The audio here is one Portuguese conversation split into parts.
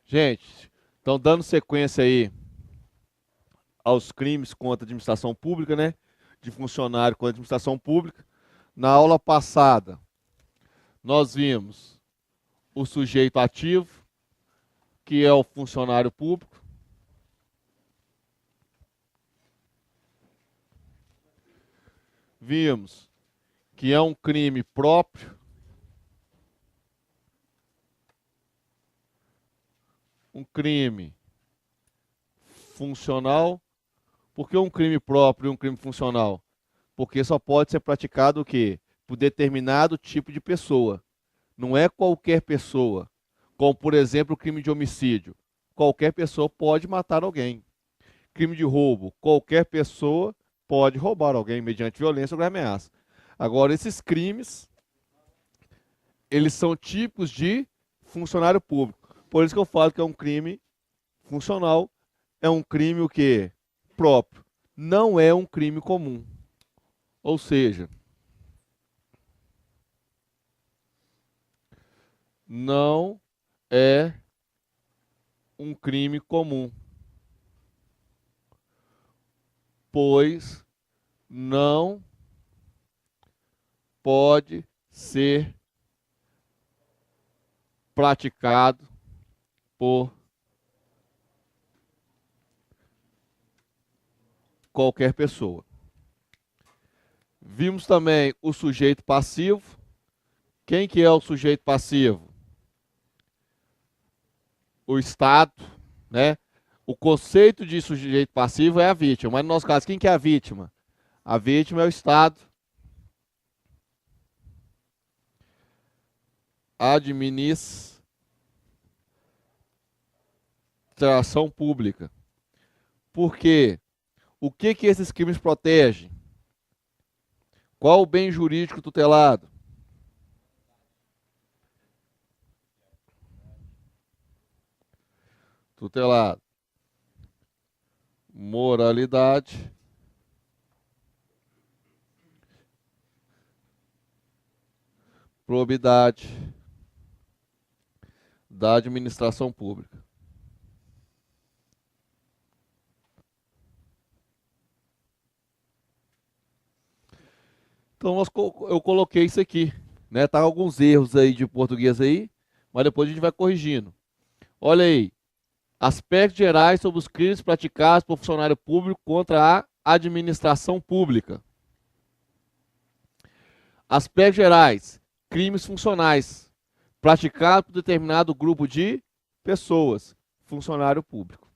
Gente, então dando sequência aí aos crimes contra a administração pública, né? De funcionário contra a administração pública. Na aula passada, nós vimos o sujeito ativo, que é o funcionário público. Vimos que é um crime próprio, um crime funcional. Por que um crime próprio e um crime funcional? Porque só pode ser praticado o quê? Por determinado tipo de pessoa. Não é qualquer pessoa. Como, por exemplo, o crime de homicídio. Qualquer pessoa pode matar alguém. Crime de roubo. Qualquer pessoa pode roubar alguém mediante violência ou grave ameaça. Agora, esses crimes, eles são típicos de funcionário público. Por isso que eu falo que é um crime funcional. É um crime o quê? Próprio. Não é um crime comum. Ou seja, não é um crime comum, pois não pode ser praticado por qualquer pessoa. Vimos também o sujeito passivo. Quem que é o sujeito passivo? O Estado, né? O conceito de sujeito passivo é a vítima, mas no nosso caso, quem que é a vítima? A vítima é o Estado. Administração pública. Por quê? O que que esses crimes protegem? Qual o bem jurídico tutelado? Tutelado. Moralidade. Probidade da administração pública. Então eu coloquei isso aqui, né? Tá alguns erros aí de português aí, mas depois a gente vai corrigindo. Olha aí, aspectos gerais sobre os crimes praticados por funcionário público contra a administração pública. Aspectos gerais, crimes funcionais praticados por determinado grupo de pessoas, funcionário público.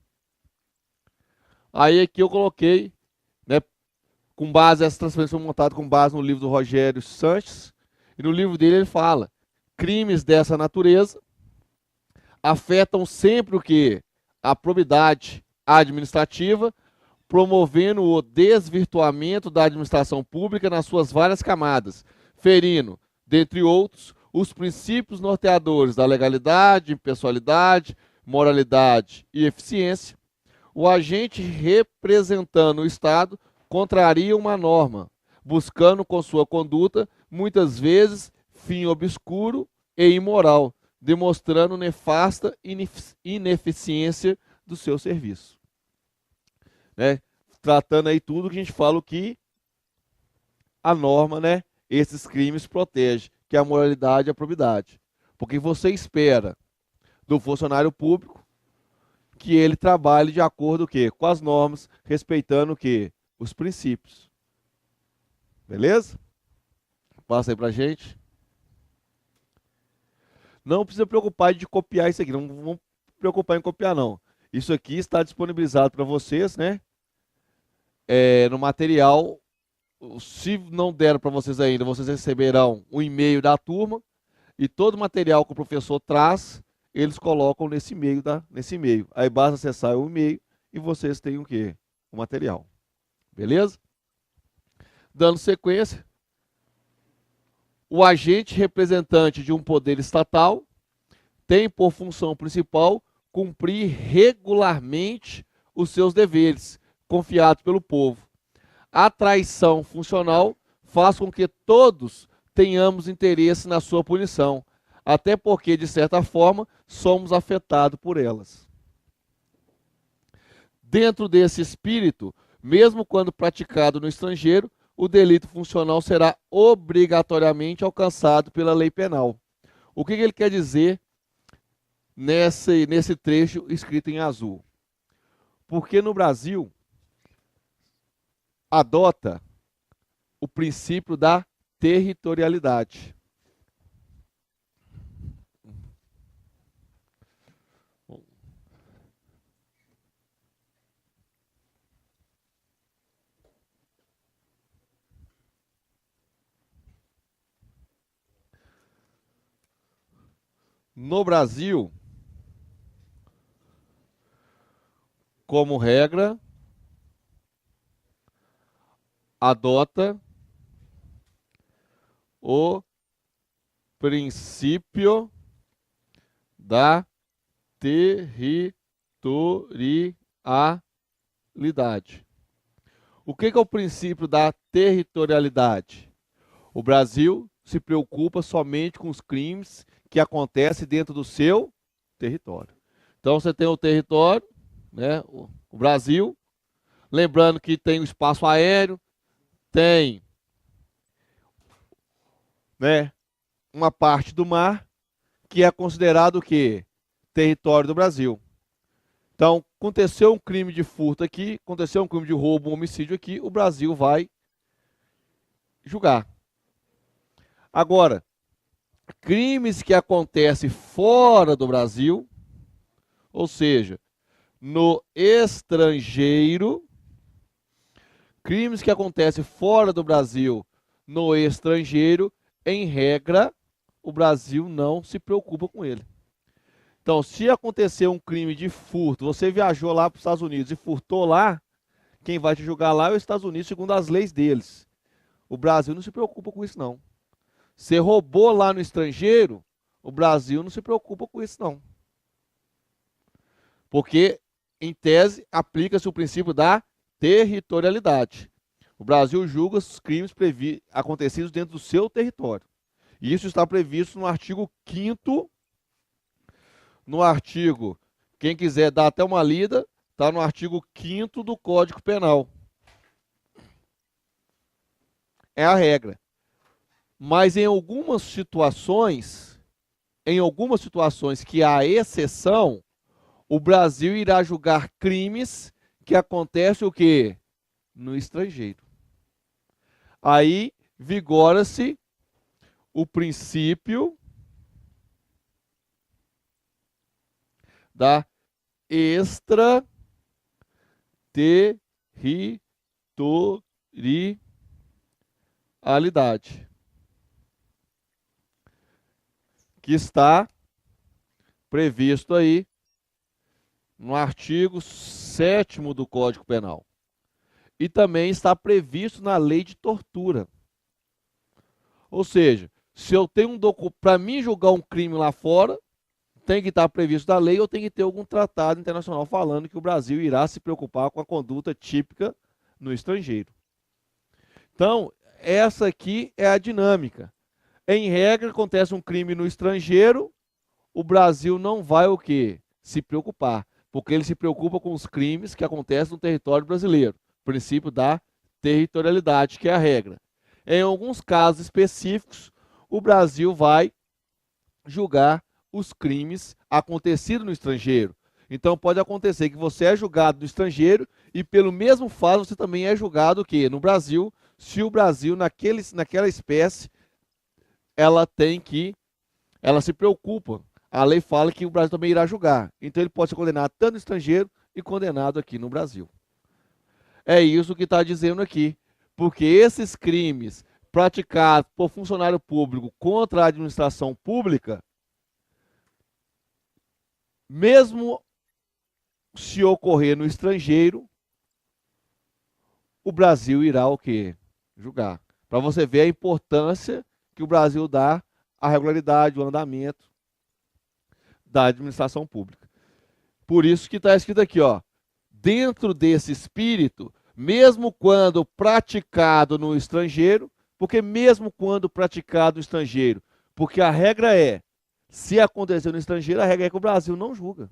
Aí aqui eu coloquei, né, com base, essa transferência foi montada com base no livro do Rogério Sanches, e no livro dele ele fala, crimes dessa natureza afetam sempre o que? A probidade administrativa, promovendo o desvirtuamento da administração pública nas suas várias camadas, ferindo, dentre outros, os princípios norteadores da legalidade, impessoalidade, moralidade e eficiência. O agente representando o Estado contraria uma norma, buscando com sua conduta, muitas vezes, fim obscuro e imoral, demonstrando nefasta ineficiência do seu serviço. Né? Tratando aí tudo que a gente fala que a norma, né, esses crimes protege, que é a moralidade e a probidade. Porque você espera do funcionário público que ele trabalhe de acordo com as normas, respeitando os princípios. Beleza? Passa aí pra gente. Não precisa preocupar de copiar isso aqui, não vamos preocupar em copiar não. Isso aqui está disponibilizado para vocês, né? No material. Se não deram para vocês ainda, vocês receberão um e-mail da turma e todo o material que o professor traz, eles colocam nesse e-mail, nesse e-mail. Aí basta acessar o e-mail e vocês têm o quê? O material. Beleza? Dando sequência, o agente representante de um poder estatal tem por função principal cumprir regularmente os seus deveres, confiados pelo povo. A traição funcional faz com que todos tenhamos interesse na sua punição, até porque, de certa forma, somos afetados por elas. Dentro desse espírito, mesmo quando praticado no estrangeiro, o delito funcional será obrigatoriamente alcançado pela lei penal. O que ele quer dizer nesse trecho escrito em azul? Porque no Brasil adota o princípio da territorialidade. No Brasil, como regra, adota o princípio da territorialidade. O que é o princípio da territorialidade? O Brasil se preocupa somente com os crimes que acontecem dentro do seu território. Então você tem o território, né, o Brasil, lembrando que tem o espaço aéreo, tem, né, uma parte do mar que é considerado o quê? Território do Brasil. Então, aconteceu um crime de furto aqui, aconteceu um crime de roubo, um homicídio aqui, o Brasil vai julgar. Agora, crimes que acontecem fora do Brasil, ou seja, no estrangeiro, crimes que acontecem fora do Brasil, no estrangeiro, em regra, o Brasil não se preocupa com ele. Então, se acontecer um crime de furto, você viajou lá para os Estados Unidos e furtou lá, quem vai te julgar lá é os Estados Unidos, segundo as leis deles. O Brasil não se preocupa com isso, não. Você roubou lá no estrangeiro, o Brasil não se preocupa com isso, não. Porque, em tese, aplica-se o princípio da territorialidade. O Brasil julga os crimes acontecidos dentro do seu território. E isso está previsto no artigo 5º. No artigo, quem quiser dar até uma lida, está no artigo 5º do Código Penal. É a regra. Mas em algumas situações que há exceção, o Brasil irá julgar crimes que acontecem o quê? No estrangeiro. Aí vigora-se o princípio da extraterritorialidade, que está previsto aí no artigo 7º do Código Penal. E também está previsto na lei de tortura. Ou seja, se eu tenho um documento, para mim julgar um crime lá fora, tem que estar previsto na lei ou tem que ter algum tratado internacional falando que o Brasil irá se preocupar com a conduta típica no estrangeiro. Então, essa aqui é a dinâmica. Em regra, acontece um crime no estrangeiro, o Brasil não vai o quê? Se preocupar, porque ele se preocupa com os crimes que acontecem no território brasileiro. Princípio da territorialidade, que é a regra. Em alguns casos específicos, o Brasil vai julgar os crimes acontecidos no estrangeiro. Então pode acontecer que você é julgado no estrangeiro e pelo mesmo fato você também é julgado o quê? No Brasil, se o Brasil naquela espécie ela se preocupa. A lei fala que o Brasil também irá julgar. Então ele pode ser condenado tanto no estrangeiro e condenado aqui no Brasil. É isso que está dizendo aqui. Porque esses crimes praticados por funcionário público contra a administração pública, mesmo se ocorrer no estrangeiro, o Brasil irá o quê? Julgar. Para você ver a importância que o Brasil dá à regularidade, ao andamento da administração pública. Por isso que está escrito aqui, ó, dentro desse espírito, mesmo quando praticado no estrangeiro, porque mesmo quando praticado no estrangeiro, porque a regra é, Se aconteceu no estrangeiro, a regra é que o Brasil não julga.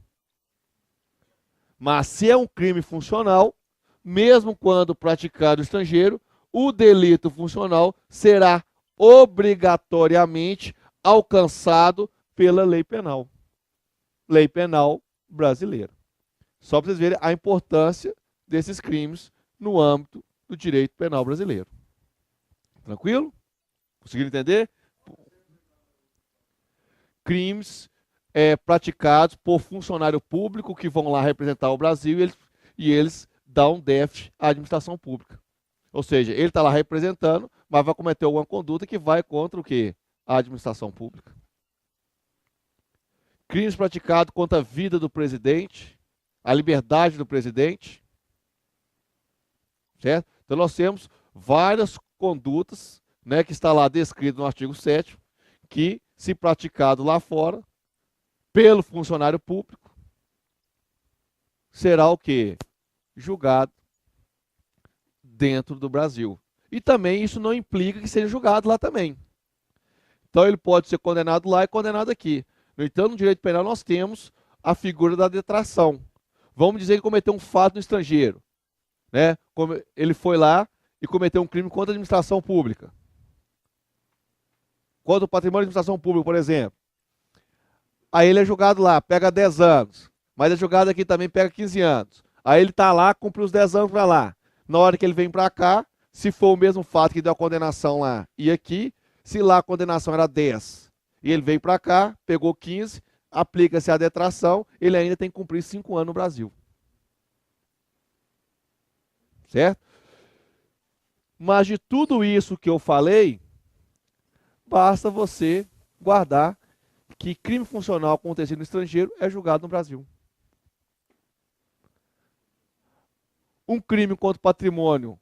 Mas se é um crime funcional, mesmo quando praticado no estrangeiro, o delito funcional será obrigatoriamente alcançado pela lei penal. Lei penal brasileira. Só para vocês verem a importância desses crimes no âmbito do direito penal brasileiro. Tranquilo? Conseguiram entender? Crimes praticados por funcionário público que vão lá representar o Brasil e eles dão déficit à administração pública. Ou seja, ele está lá representando, mas vai cometer alguma conduta que vai contra o quê? A administração pública. Crimes praticados contra a vida do presidente, a liberdade do presidente. Certo? Então nós temos várias condutas, né, que está lá descrito no artigo 7º, que, se praticado lá fora, pelo funcionário público, será o quê? Julgado dentro do Brasil. E também isso não implica que seja julgado lá também. Então ele pode ser condenado lá e condenado aqui. No entanto, no direito penal nós temos a figura da detração. Vamos dizer que cometeu um fato no estrangeiro, né? Ele foi lá e cometeu um crime contra a administração pública. Contra o patrimônio da administração pública, por exemplo. Aí ele é julgado lá, pega 10 anos. Mas é julgado aqui também, pega 15 anos. Aí ele está lá, cumpre os 10 anos para lá. Na hora que ele vem para cá, se for o mesmo fato que deu a condenação lá e aqui, se lá a condenação era 10 e ele veio para cá, pegou 15, aplica-se a detração, ele ainda tem que cumprir 5 anos no Brasil. Certo? Mas de tudo isso que eu falei, basta você guardar que crime funcional acontecido no estrangeiro é julgado no Brasil. Um crime contra o patrimônio,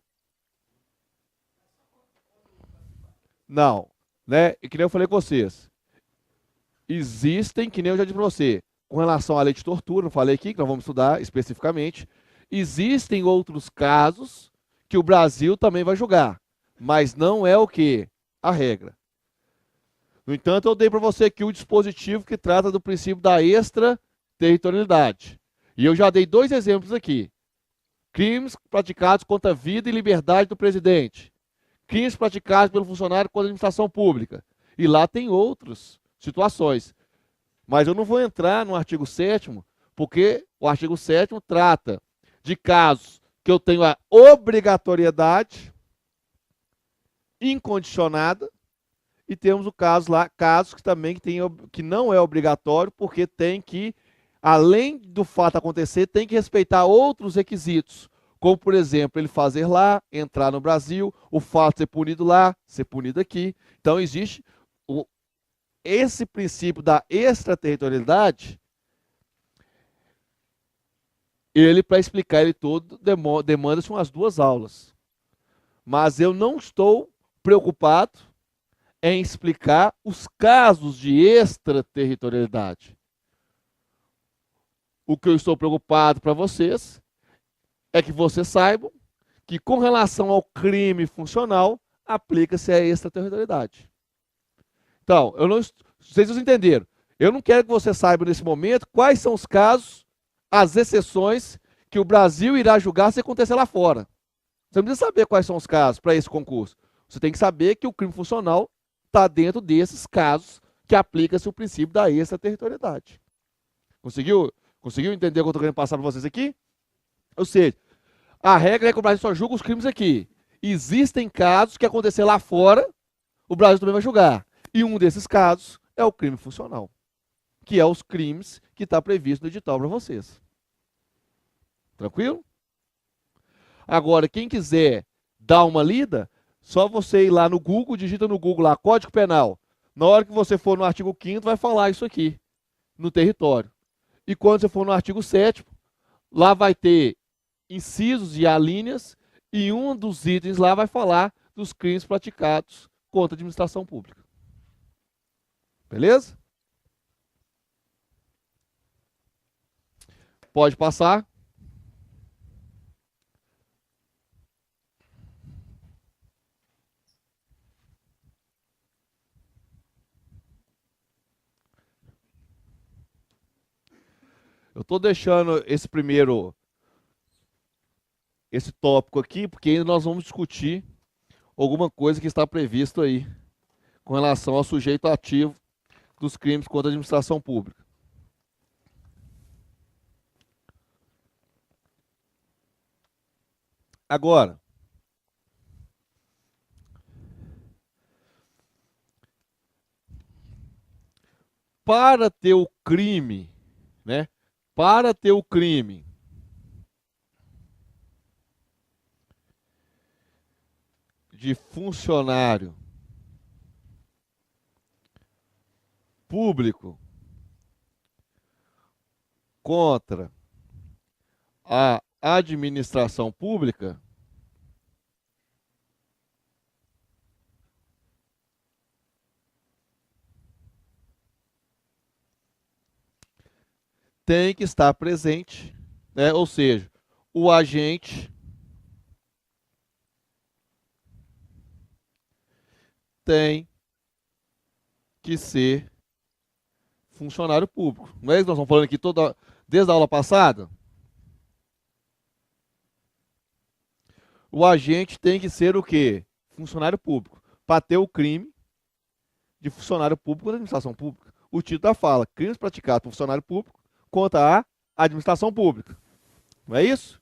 não. Né? E que nem eu falei com vocês, existem, que nem eu já disse para você, com relação à lei de tortura, não falei aqui, que nós vamos estudar especificamente, existem outros casos que o Brasil também vai julgar, mas não é o que? A regra. No entanto, eu dei para você aqui o dispositivo que trata do princípio da extraterritorialidade. E eu já dei 2 exemplos aqui. Crimes praticados contra a vida e liberdade do presidente. Crimes praticados pelo funcionário contra a administração pública. E lá tem outras situações. Mas eu não vou entrar no artigo 7º, porque o artigo 7º trata de casos que eu tenho a obrigatoriedade incondicionada e temos o caso lá, casos que também que não é obrigatório, porque tem que, além do fato acontecer, tem que respeitar outros requisitos, como, por exemplo, ele fazer lá, entrar no Brasil, o fato ser punido lá, ser punido aqui. Então, existe esse princípio da extraterritorialidade, ele, para explicar ele todo, demanda-se umas 2 aulas. Mas eu não estou preocupado em explicar os casos de extraterritorialidade. O que eu estou preocupado para vocês é que vocês saibam que, com relação ao crime funcional, aplica-se a extraterritorialidade. Então, eu não, vocês entenderam. Eu não quero que você saiba nesse momento quais são os casos, as exceções que o Brasil irá julgar se acontecer lá fora. Você não precisa saber quais são os casos para esse concurso. Você tem que saber que o crime funcional está dentro desses casos que aplica-se o princípio da extraterritorialidade. Conseguiu entender o que eu estou querendo passar para vocês aqui? Ou seja, a regra é que o Brasil só julga os crimes aqui. Existem casos que acontecer lá fora, o Brasil também vai julgar. E um desses casos é o crime funcional, que é os crimes que está previsto no edital para vocês. Tranquilo? Agora, quem quiser dar uma lida, só você ir lá no Google, digita no Google lá, Código Penal. Na hora que você for no artigo 5º, vai falar isso aqui, no território. E quando você for no artigo 7º, lá vai ter incisos e alíneas, e um dos itens lá vai falar dos crimes praticados contra a administração pública. Beleza? Pode passar. Eu estou deixando esse tópico aqui, porque ainda nós vamos discutir alguma coisa que está previsto aí com relação ao sujeito ativo dos crimes contra a administração pública. Agora, para ter o crime, né? Para ter o crime de funcionário público contra a administração pública, tem que estar presente, né? Ou seja, o agente tem que ser funcionário público. Não é isso que nós estamos falando aqui desde a aula passada? O agente tem que ser o quê? Funcionário público. Para ter o crime de funcionário público da administração pública. O título fala: crimes praticados por funcionário público contra a administração pública. Não é isso?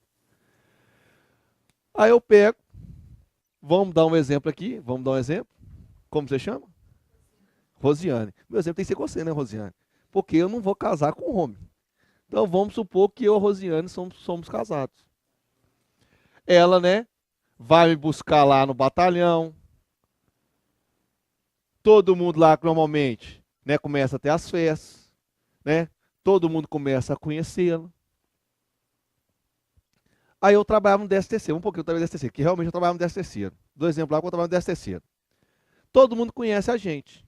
Aí eu pego, vamos dar um exemplo aqui, vamos dar um exemplo. Como você chama? Rosiane. Meu exemplo tem que ser com você, né, Rosiane? Porque eu não vou casar com homem. Então vamos supor que eu e a Rosiane somos casados. Ela, né, vai me buscar lá no batalhão. Todo mundo lá normalmente, né, começa a ter as festas, né? Todo mundo começa a conhecê-la. Aí eu trabalhava no 13º, um pouquinho eu trabalhava no 13º, que realmente eu trabalhava no 13º. Do exemplo lá que eu trabalhava no 13º. Todo mundo conhece a gente.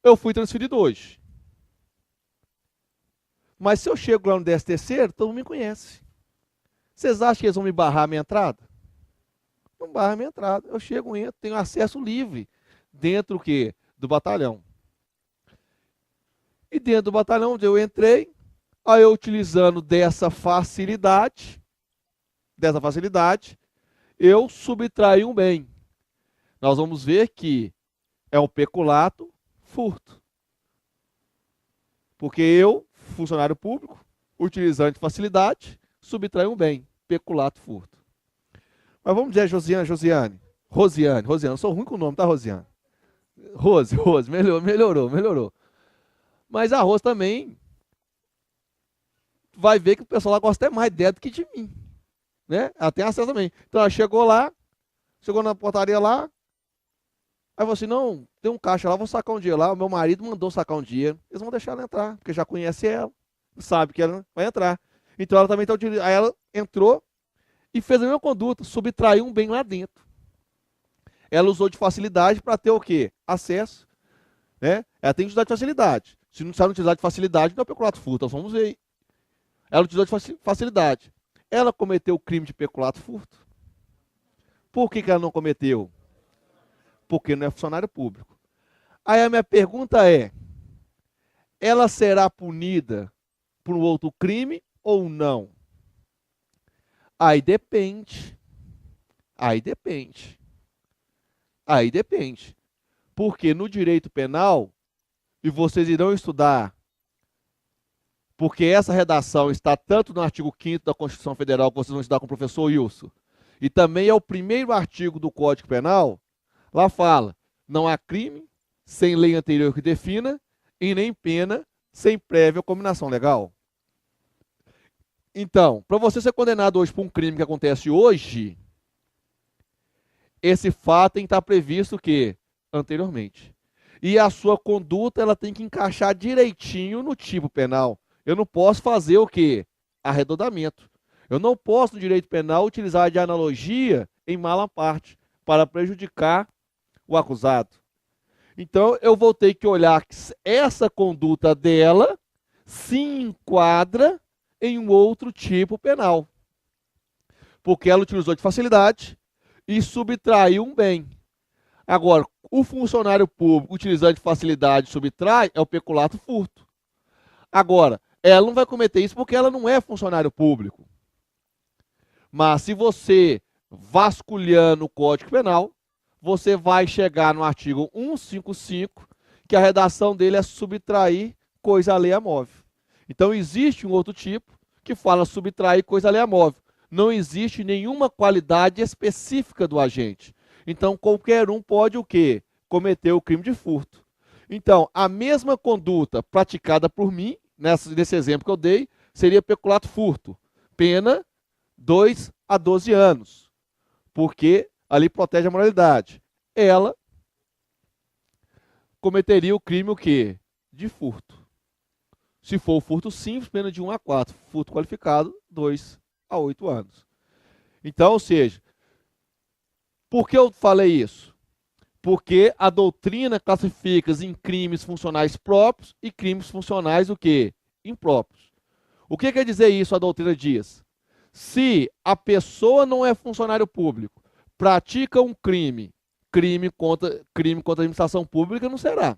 Eu fui transferido hoje. Mas se eu chego lá no 13º, todo mundo me conhece. Vocês acham que eles vão me barrar a minha entrada? Não barra a minha entrada. Eu chego, entro, tenho acesso livre dentro o quê? Do batalhão. E dentro do batalhão onde eu entrei, aí eu utilizando dessa facilidade, eu subtraí um bem. Nós vamos ver que é um peculato furto. Porque eu, funcionário público, utilizando de facilidade, subtrai um bem, peculato furto. Mas vamos dizer Rosiane. Eu sou ruim com o nome, tá, Rosiane? Rose, melhorou. Mas a Rose também vai ver que o pessoal lá gosta até mais dela do que de mim. Né? Ela tem acesso também. Então ela chegou na portaria lá, aí falou assim: não, tem um caixa lá, vou sacar um dia lá. O meu marido mandou sacar um dia. Eles vão deixar ela entrar, porque já conhece ela, sabe que ela vai entrar. Então ela também está utilizando. Aí ela entrou e fez a mesma conduta, subtraiu um bem lá dentro. Ela usou de facilidade para ter o quê? Acesso. Né? Ela tem que utilizar de facilidade. Se não utilizar de facilidade, não é peculato furto. Nós vamos ver aí. Ela utilizou de facilidade. Ela cometeu o crime de peculato furto. Por que ela não cometeu? Porque não é funcionário público. Aí a minha pergunta é: ela será punida por um outro crime ou não? Aí depende. Porque no direito penal, e vocês irão estudar, porque essa redação está tanto no artigo 5º da Constituição Federal, que vocês vão estudar com o professor Wilson, e também é o primeiro artigo do Código Penal. Lá fala: não há crime sem lei anterior que defina, e nem pena sem prévia combinação legal. Então, para você ser condenado hoje por um crime que acontece hoje, esse fato tem que estar previsto o quê? Anteriormente. E a sua conduta ela tem que encaixar direitinho no tipo penal. Eu não posso fazer o quê? Arredondamento. Eu não posso, no direito penal, utilizar de analogia em mala parte para prejudicar o acusado. Então, eu vou ter que olhar que essa conduta dela se enquadra em um outro tipo penal. Porque ela utilizou de facilidade e subtraiu um bem. Agora, o funcionário público utilizando de facilidade subtrai é o peculato furto. Agora, ela não vai cometer isso porque ela não é funcionário público. Mas se você vasculhando o Código Penal, você vai chegar no artigo 155, que a redação dele é subtrair coisa alheia móvel. Então existe um outro tipo que fala subtrair coisa alheia móvel. Não existe nenhuma qualidade específica do agente. Então qualquer um pode o quê? Cometer o crime de furto. Então, a mesma conduta praticada por mim, nesse exemplo que eu dei, seria peculato furto. Pena 2 a 12 anos. Porque ali protege a moralidade. Ela cometeria o crime o quê? De furto. Se for o furto simples, pena de 1 a 4. Furto qualificado, 2 a 8 anos. Então, ou seja, por que eu falei isso? Porque a doutrina classifica em crimes funcionais próprios e crimes funcionais o quê? Impróprios. O que quer dizer isso a doutrina diz? Se a pessoa não é funcionário público, pratica um crime contra a administração pública não será.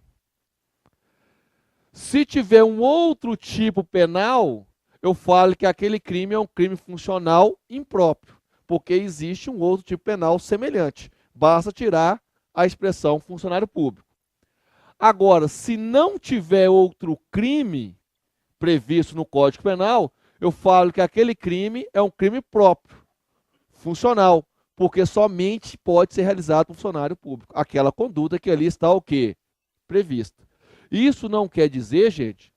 Se tiver um outro tipo penal, eu falo que aquele crime é um crime funcional impróprio, porque existe um outro tipo penal semelhante. Basta tirar a expressão funcionário público. Agora, se não tiver outro crime previsto no Código Penal, eu falo que aquele crime é um crime próprio, funcional, porque somente pode ser realizado por funcionário público. Aquela conduta que ali está o quê? Prevista. Isso não quer dizer, gente,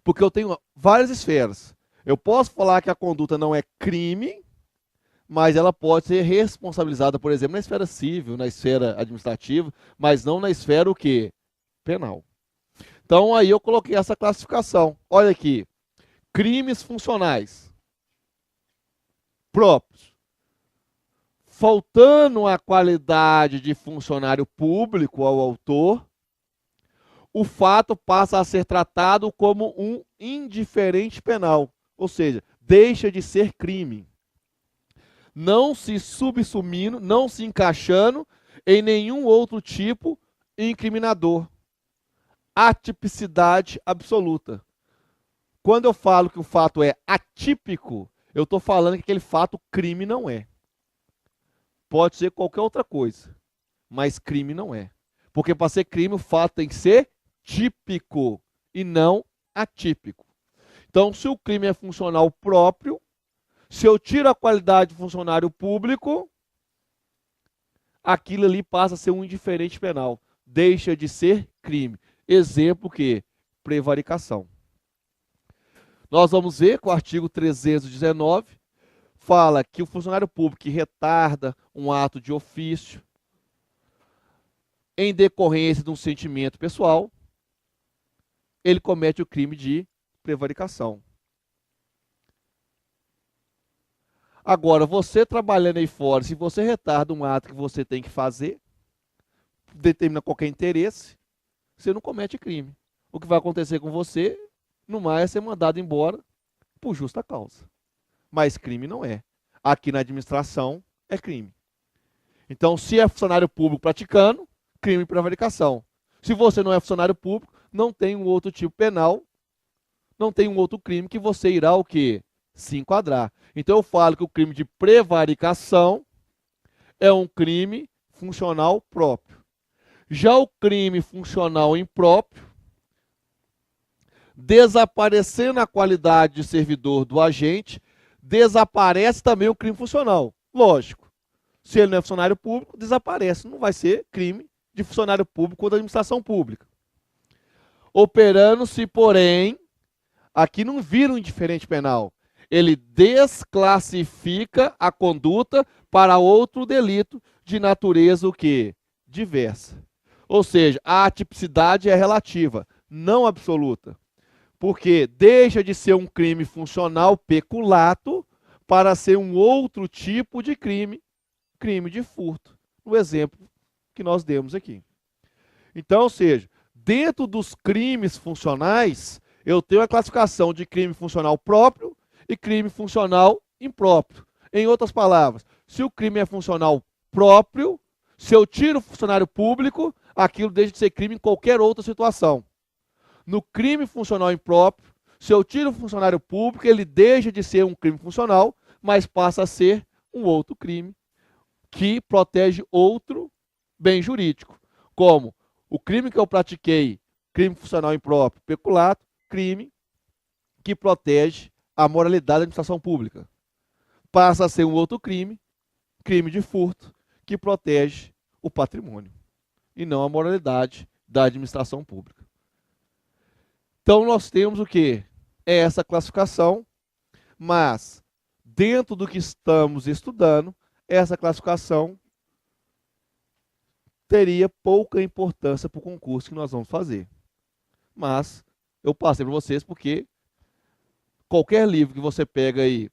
porque eu tenho várias esferas. Eu posso falar que a conduta não é crime, mas ela pode ser responsabilizada, por exemplo, na esfera civil, na esfera administrativa, mas não na esfera o quê? Penal. Então aí eu coloquei essa classificação. Olha aqui, crimes funcionais próprios. Faltando a qualidade de funcionário público ao autor, o fato passa a ser tratado como um indiferente penal, ou seja, deixa de ser crime, não se subsumindo, não se encaixando em nenhum outro tipo incriminador. Atipicidade absoluta. Quando eu falo que o fato é atípico, eu estou falando que aquele fato crime não é. Pode ser qualquer outra coisa, mas crime não é. Porque para ser crime, o fato tem que ser típico e não atípico. Então, se o crime é funcional próprio, se eu tiro a qualidade de funcionário público, aquilo ali passa a ser um indiferente penal. Deixa de ser crime. Exemplo que? Prevaricação. Nós vamos ver que o artigo 319 fala que o funcionário público que retarda um ato de ofício em decorrência de um sentimento pessoal, ele comete o crime de prevaricação. Agora, você trabalhando aí fora, se você retarda um ato que você tem que fazer, determina qualquer interesse, você não comete crime. O que vai acontecer com você, no mais, é ser mandado embora por justa causa. Mas crime não é. Aqui na administração, é crime. Então, se é funcionário público praticando, crime de prevaricação. Se você não é funcionário público, não tem um outro tipo penal, não tem um outro crime que você irá o quê? Se enquadrar. Então eu falo que o crime de prevaricação é um crime funcional próprio. Já o crime funcional impróprio, desaparecendo a qualidade de servidor do agente, desaparece também o crime funcional. Lógico, se ele não é funcionário público, desaparece. Não vai ser crime de funcionário público ou da administração pública. Operando-se, porém, aqui não vira um indiferente penal. Ele desclassifica a conduta para outro delito de natureza o quê? Diversa. Ou seja, a atipicidade é relativa, não absoluta. Porque deixa de ser um crime funcional peculato para ser um outro tipo de crime, crime de furto. No exemplo que nós demos aqui. Então, ou seja, dentro dos crimes funcionais, eu tenho a classificação de crime funcional próprio e crime funcional impróprio. Em outras palavras, se o crime é funcional próprio, se eu tiro o funcionário público, aquilo deixa de ser crime em qualquer outra situação. No crime funcional impróprio, se eu tiro o funcionário público, ele deixa de ser um crime funcional, mas passa a ser um outro crime que protege outro bem jurídico, como o crime que eu pratiquei, crime funcional impróprio, peculato, crime que protege a moralidade da administração pública. Passa a ser um outro crime, crime de furto, que protege o patrimônio e não a moralidade da administração pública. Então nós temos o que? É essa classificação, mas dentro do que estamos estudando, essa classificação teria pouca importância para o concurso que nós vamos fazer. Mas eu passei para vocês porque qualquer livro que você pega aí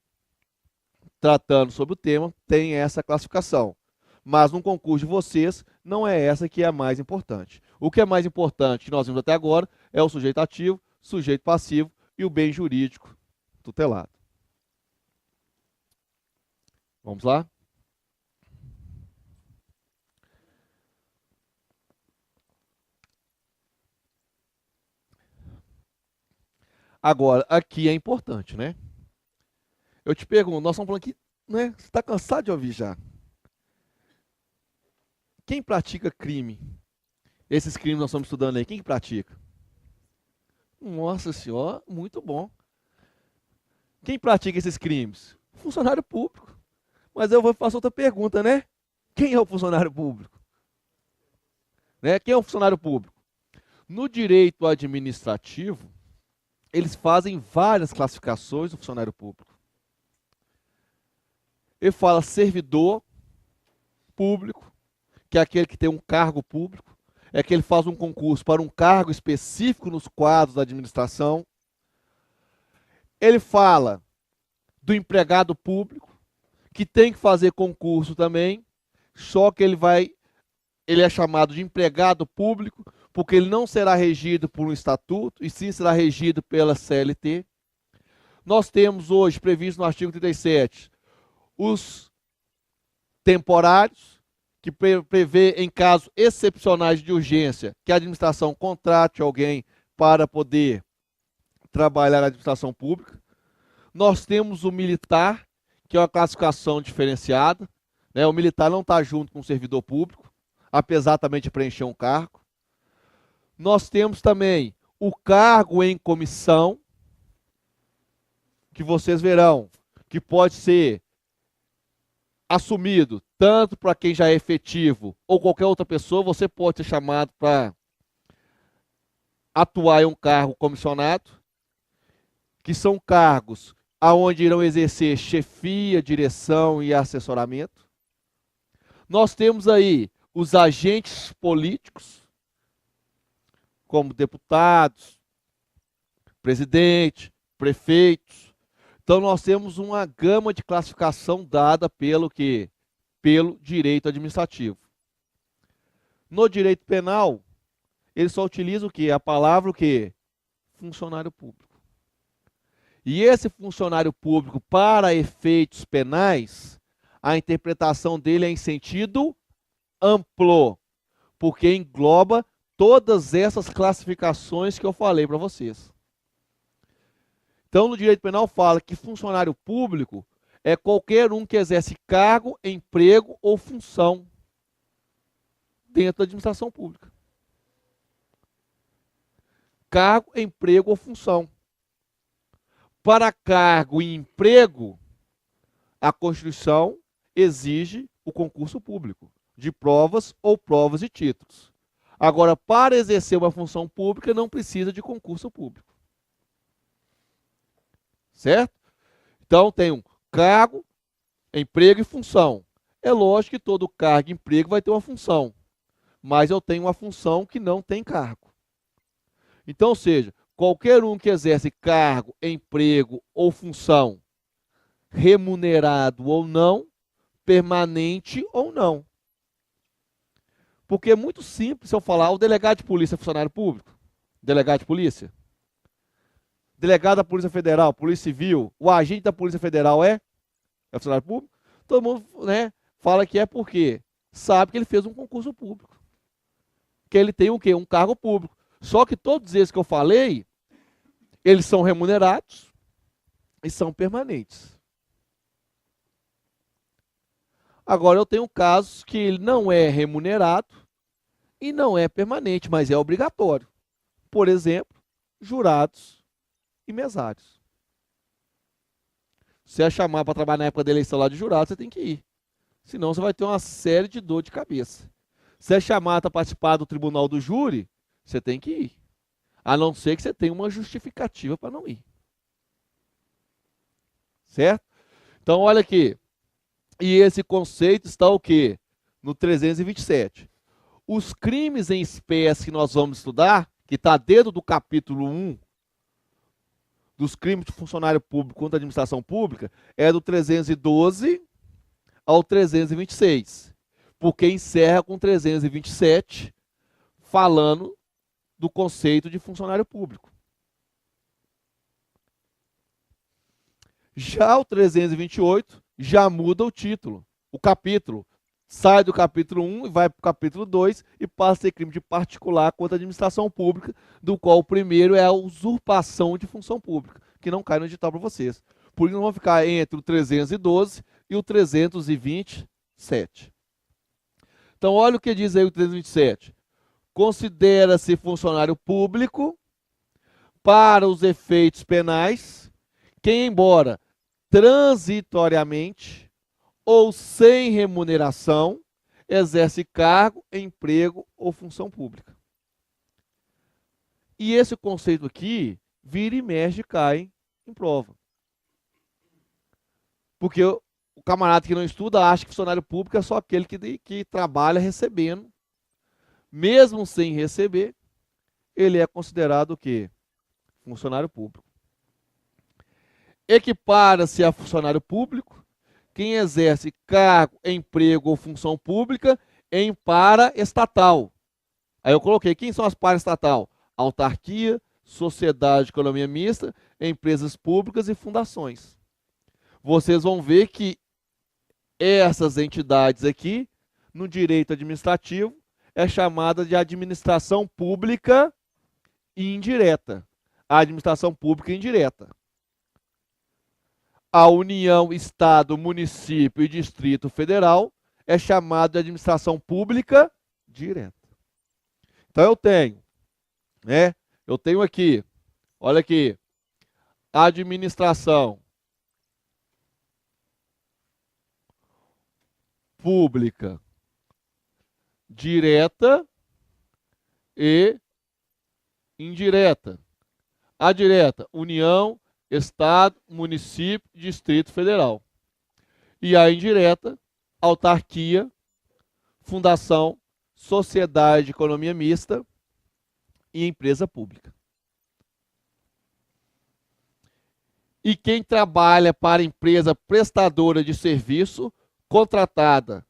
tratando sobre o tema tem essa classificação. Mas no concurso de vocês, não é essa que é a mais importante. O que é mais importante que nós vimos até agora é o sujeito ativo, sujeito passivo e o bem jurídico tutelado. Vamos lá? Agora, aqui é importante, né? Eu te pergunto, nós estamos falando aqui, né? Você está cansado de ouvir já. Quem pratica crime? Esses crimes que nós estamos estudando aí, quem que pratica? Nossa senhora, muito bom. Quem pratica esses crimes? Funcionário público. Mas eu vou fazer outra pergunta, né? Quem é o funcionário público? Né? Quem é o funcionário público? No direito administrativo, eles fazem várias classificações do funcionário público. Ele fala servidor público, que é aquele que tem um cargo público, é que ele faz um concurso para um cargo específico nos quadros da administração. Ele fala do empregado público, que tem que fazer concurso também, só que ele é chamado de empregado público, porque ele não será regido por um estatuto, e sim será regido pela CLT. Nós temos hoje, previsto no artigo 37, os temporários, que prevê em casos excepcionais de urgência que a administração contrate alguém para poder trabalhar na administração pública. Nós temos o militar, que é uma classificação diferenciada, né? O militar não está junto com o servidor público, apesar também de preencher um cargo. Nós temos também o cargo em comissão, que vocês verão que pode ser assumido tanto para quem já é efetivo ou qualquer outra pessoa. Você pode ser chamado para atuar em um cargo comissionado, que são cargos aonde irão exercer chefia, direção e assessoramento. Nós temos aí os agentes políticos, como deputados, presidente, prefeitos. Então nós temos uma gama de classificação dada pelo quê? Pelo direito administrativo. No direito penal, ele só utiliza o quê? A palavra o quê? Funcionário público. E esse funcionário público, para efeitos penais, a interpretação dele é em sentido amplo, porque engloba todas essas classificações que eu falei para vocês. Então, no direito penal fala que funcionário público é qualquer um que exerce cargo, emprego ou função dentro da administração pública. Cargo, emprego ou função. Para cargo e emprego, a Constituição exige o concurso público de provas ou provas de títulos. Agora, para exercer uma função pública, não precisa de concurso público. Certo? Então, tem um cargo, emprego e função. É lógico que todo cargo e emprego vai ter uma função, mas eu tenho uma função que não tem cargo. Então, ou seja, qualquer um que exerce cargo, emprego ou função, remunerado ou não, permanente ou não. Porque é muito simples se eu falar, o delegado de polícia é funcionário público? Delegado de polícia? Delegado da Polícia Federal, Polícia Civil, o agente da Polícia Federal é funcionário público? Todo mundo, né, fala que é porque sabe que ele fez um concurso público. Que ele tem o quê? Um cargo público. Só que todos esses que eu falei, eles são remunerados e são permanentes. Agora eu tenho casos que ele não é remunerado e não é permanente, mas é obrigatório. Por exemplo, jurados e mesários. Se é chamar para trabalhar na época da eleição lá de jurado, você tem que ir. Senão você vai ter uma série de dor de cabeça. Se é chamado para participar do tribunal do júri, você tem que ir. A não ser que você tenha uma justificativa para não ir. Certo? Então, olha aqui. E esse conceito está o quê? No 327. Os crimes em espécie que nós vamos estudar, que está dentro do capítulo 1 dos crimes de funcionário público contra a administração pública, é do 312 ao 326. Porque encerra com 327, falando do conceito de funcionário público. Já o 328 já muda o título, o capítulo. Sai do capítulo 1 e vai para o capítulo 2 e passa a ser crime de particular contra a administração pública, do qual o primeiro é a usurpação de função pública, que não cai no edital para vocês. Por isso nós vamos ficar entre o 312 e o 327. Então olha o que diz aí o 327. Considera-se funcionário público para os efeitos penais quem, embora transitoriamente ou sem remuneração, exerce cargo, emprego ou função pública. E esse conceito aqui, vira e mexe e cai em prova. Porque o camarada que não estuda acha que funcionário público é só aquele que trabalha recebendo. Mesmo sem receber, ele é considerado o quê? Funcionário público. Equipara-se a funcionário público quem exerce cargo, emprego ou função pública em paraestatal. Aí eu coloquei, quem são as paraestatal? Autarquia, sociedade de economia mista, empresas públicas e fundações. Vocês vão ver que essas entidades aqui, no direito administrativo, é chamada de administração pública indireta. A administração pública indireta. A União, Estado, Município e Distrito Federal é chamado de administração pública direta. Então eu tenho, né? Eu tenho aqui, olha aqui, administração pública direta e indireta. A direta, União, Estado, Município, Distrito Federal. E a indireta, autarquia, fundação, sociedade de economia mista e empresa pública. E quem trabalha para empresa prestadora de serviço contratada,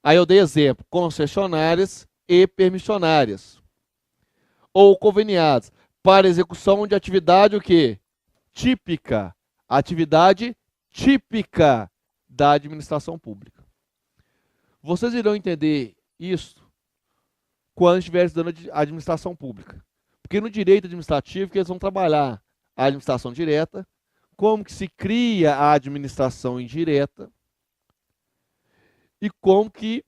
aí eu dei exemplo, concessionárias e permissionárias, ou conveniadas, para execução de atividade o quê? Típica, atividade típica da administração pública. Vocês irão entender isso quando estiver estudando administração pública. Porque no direito administrativo que eles vão trabalhar a administração direta, como que se cria a administração indireta e como que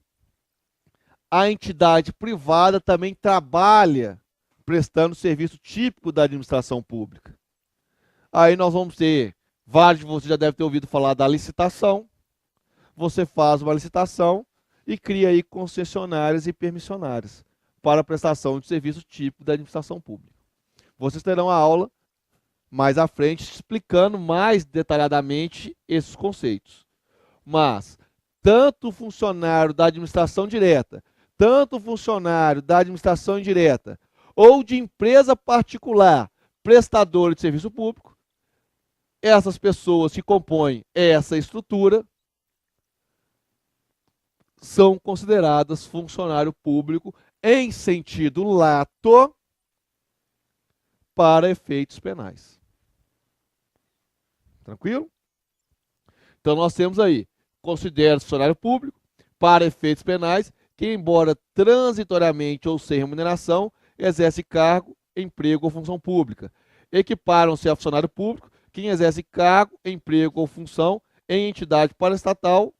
a entidade privada também trabalha prestando serviço típico da administração pública. Aí nós vamos ter, vários de vocês já devem ter ouvido falar da licitação. Você faz uma licitação e cria aí concessionárias e permissionárias para a prestação de serviço típico da administração pública. Vocês terão a aula mais à frente explicando mais detalhadamente esses conceitos. Mas tanto o funcionário da administração direta, tanto o funcionário da administração indireta ou de empresa particular prestadora de serviço público, essas pessoas que compõem essa estrutura são consideradas funcionário público em sentido lato para efeitos penais. Tranquilo? Então nós temos aí, considera funcionário público para efeitos penais que, embora transitoriamente ou sem remuneração, exerce cargo, emprego ou função pública. Equiparam-se a funcionário público quem exerce cargo, emprego ou função em entidade paraestatal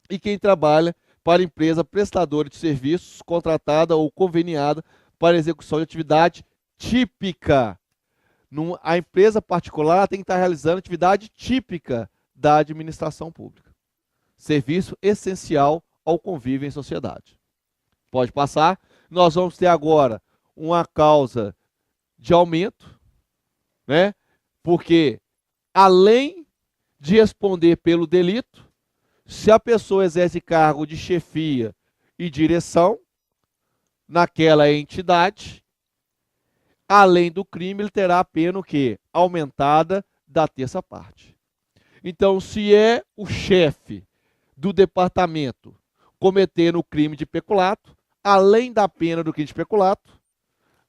e quem trabalha para empresa prestadora de serviços, contratada ou conveniada para execução de atividade típica. A empresa particular tem que estar realizando atividade típica da administração pública. Serviço essencial ao convívio em sociedade. Pode passar. Nós vamos ter agora uma causa de aumento, né? Porque além de responder pelo delito, se a pessoa exerce cargo de chefia e direção naquela entidade, além do crime, ele terá a pena o quê? Aumentada da terça parte. Então, se é o chefe do departamento cometendo o crime de peculato, além da pena do crime de peculato,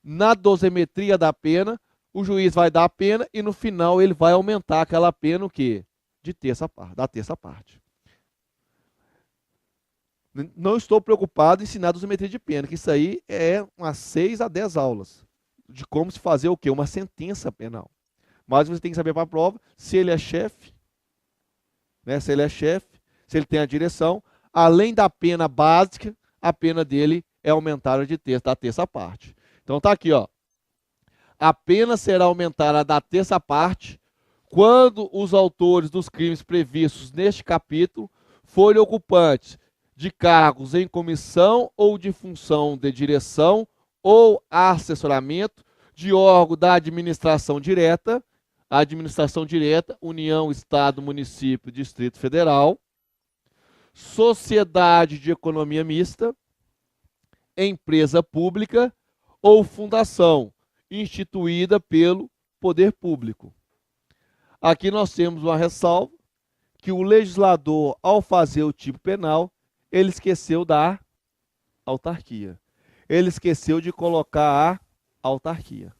na dosimetria da pena, o juiz vai dar a pena e no final ele vai aumentar aquela pena o quê? Da terça parte. Não estou preocupado em ensinar a dosimetria de pena, que isso aí é umas 6 a 10 aulas de como se fazer o quê? Uma sentença penal. Mas você tem que saber para a prova se ele é chefe, né? Se ele é chefe, se ele tem a direção, além da pena básica, a pena dele é aumentada da terça parte. Então tá aqui, ó. A pena será aumentada da terça parte quando os autores dos crimes previstos neste capítulo forem ocupantes de cargos em comissão ou de função de direção ou assessoramento de órgão da administração direta, União, Estado, Município, Distrito Federal, sociedade de economia mista, empresa pública ou fundação instituída pelo poder público. Aqui nós temos uma ressalva que o legislador, ao fazer o tipo penal, ele esqueceu da autarquia. Ele esqueceu de colocar a autarquia.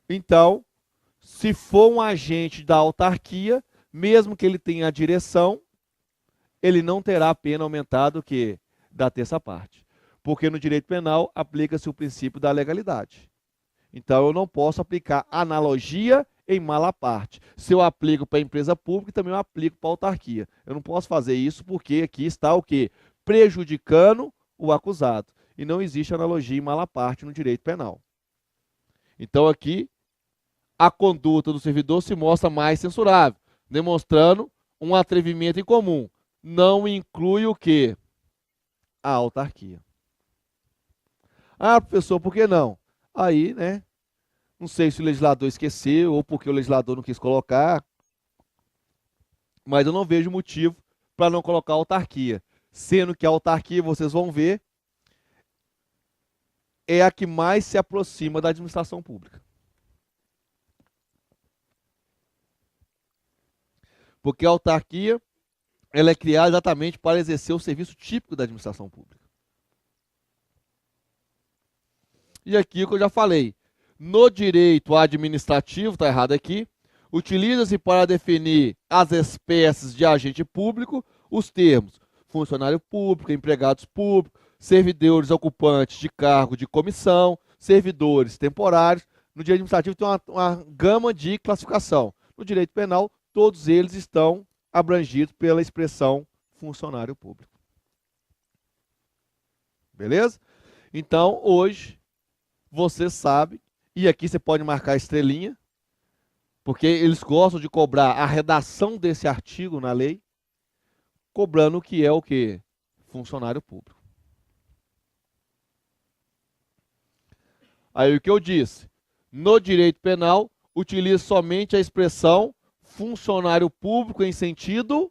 Então, se for um agente da autarquia, mesmo que ele tenha a direção, ele não terá a pena aumentada da terça parte. Porque no direito penal aplica-se o princípio da legalidade. Então, eu não posso aplicar analogia em mala parte. Se eu aplico para a empresa pública, também eu aplico para a autarquia. Eu não posso fazer isso porque aqui está o quê? Prejudicando o acusado. E não existe analogia em mala parte no direito penal. Então, aqui, a conduta do servidor se mostra mais censurável, demonstrando um atrevimento incomum. Não inclui o quê? A autarquia. Ah, professor, por que não? Aí, né? Não sei se o legislador esqueceu ou porque o legislador não quis colocar, mas eu não vejo motivo para não colocar a autarquia. Sendo que a autarquia, vocês vão ver, é a que mais se aproxima da administração pública. Porque a autarquia, ela é criada exatamente para exercer o serviço típico da administração pública. E aqui o que eu já falei, no direito administrativo, está errado aqui, utiliza-se para definir as espécies de agente público os termos funcionário público, empregados públicos, servidores ocupantes de cargo de comissão, servidores temporários. No direito administrativo tem uma gama de classificação. No direito penal, todos eles estão abrangidos pela expressão funcionário público. Beleza? Então, hoje, você sabe, e aqui você pode marcar a estrelinha, porque eles gostam de cobrar a redação desse artigo na lei, cobrando o que é o quê? Funcionário público. Aí o que eu disse? No direito penal, utiliza somente a expressão funcionário público em sentido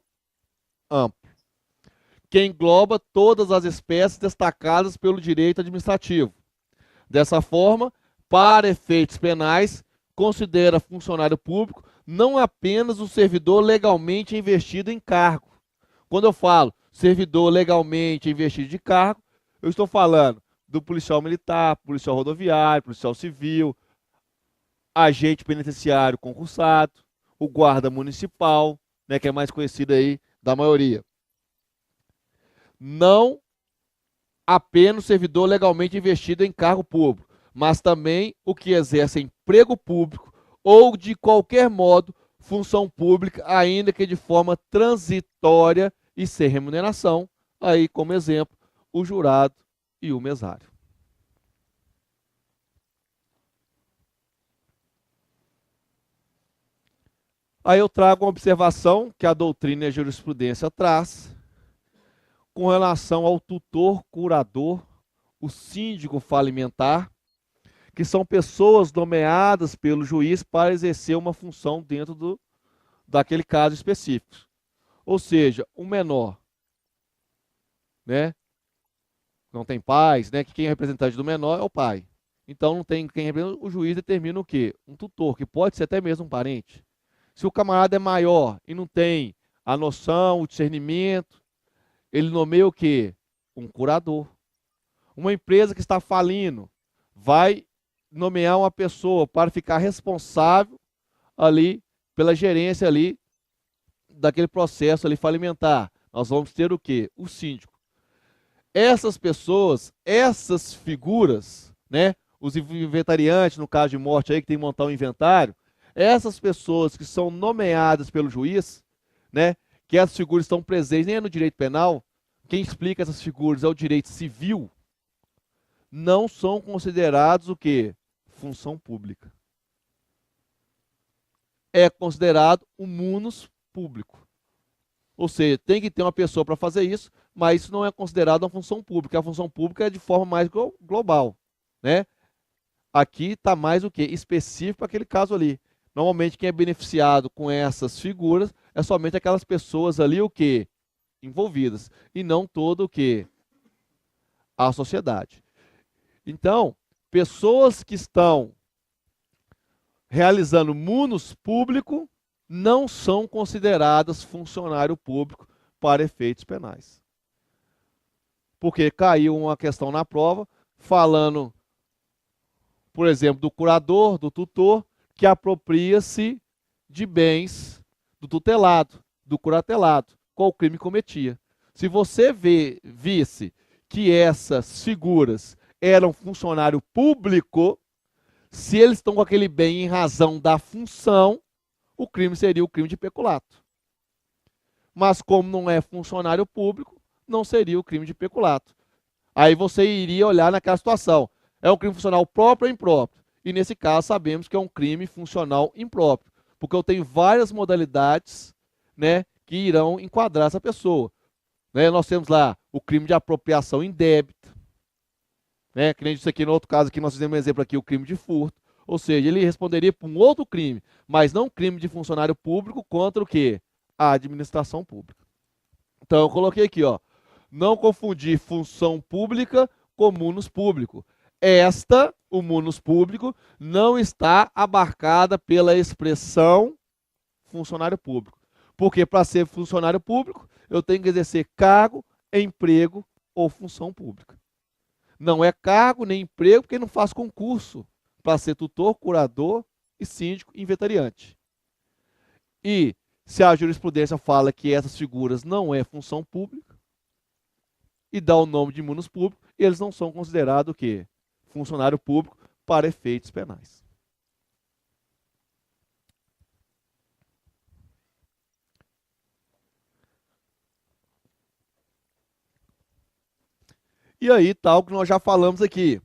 amplo, que engloba todas as espécies destacadas pelo direito administrativo. Dessa forma, para efeitos penais, considera funcionário público não apenas o servidor legalmente investido em cargo. Quando eu falo servidor legalmente investido de cargo, eu estou falando do policial militar, policial rodoviário, policial civil, agente penitenciário concursado, o guarda municipal, né, que é mais conhecido aí da maioria. Não apenas servidor legalmente investido em cargo público, mas também o que exerce emprego público ou, de qualquer modo, função pública, ainda que de forma transitória e sem remuneração. Aí, como exemplo, o jurado e o mesário. Aí eu trago uma observação que a doutrina e a jurisprudência traz com relação ao tutor, curador, o síndico falimentar, que são pessoas nomeadas pelo juiz para exercer uma função dentro daquele caso específico. Ou seja, um menor, né, não tem pais, né, que quem é representante do menor é o pai. Então não tem quem representa, o juiz determina o quê? Um tutor, que pode ser até mesmo um parente. Se o camarada é maior e não tem a noção, o discernimento, ele nomeia o quê? Um curador. Uma empresa que está falindo vai nomear uma pessoa para ficar responsável ali pela gerência ali daquele processo ali falimentar. Nós vamos ter o quê? O síndico. Essas pessoas, essas figuras, né? Os inventariantes, no caso de morte aí, que tem que montar um inventário, essas pessoas que são nomeadas pelo juiz, né? Que essas figuras estão presentes nem é no direito penal, quem explica essas figuras é o direito civil, não são considerados o quê? Função pública. É considerado um munus público. Ou seja, tem que ter uma pessoa para fazer isso, mas isso não é considerado uma função pública. A função pública é de forma mais global, né? Aqui está mais o quê? Específico para aquele caso ali. Normalmente quem é beneficiado com essas figuras é somente aquelas pessoas ali o quê? Envolvidas, e não todo o quê? A sociedade. Então, pessoas que estão realizando munus público não são consideradas funcionário público para efeitos penais. Porque caiu uma questão na prova falando, por exemplo, do curador, do tutor, que apropria-se de bens do tutelado, do curatelado, qual crime cometia. Se você visse que essas figuras eram funcionário público, se eles estão com aquele bem em razão da função, o crime seria o crime de peculato. Mas como não é funcionário público, não seria o crime de peculato. Aí você iria olhar naquela situação. É um crime funcional próprio ou impróprio? E nesse caso sabemos que é um crime funcional impróprio, porque eu tenho várias modalidades, né, que irão enquadrar essa pessoa. Né, nós temos lá o crime de apropriação indébita, né, que nem disse aqui no outro caso, aqui nós fizemos um exemplo aqui, o crime de furto. Ou seja, ele responderia por um outro crime, mas não crime de funcionário público contra o quê? A administração pública. Então eu coloquei aqui, ó, não confundir função pública com munus público. O munus público, não está abarcada pela expressão funcionário público. Porque para ser funcionário público, eu tenho que exercer cargo, emprego ou função pública. Não é cargo nem emprego, porque não faz concurso para ser tutor, curador e síndico inventariante. E se a jurisprudência fala que essas figuras não é função pública e dá o nome de munus público, eles não são considerados o quê? Funcionário público para efeitos penais. E aí, tal que nós já falamos aqui.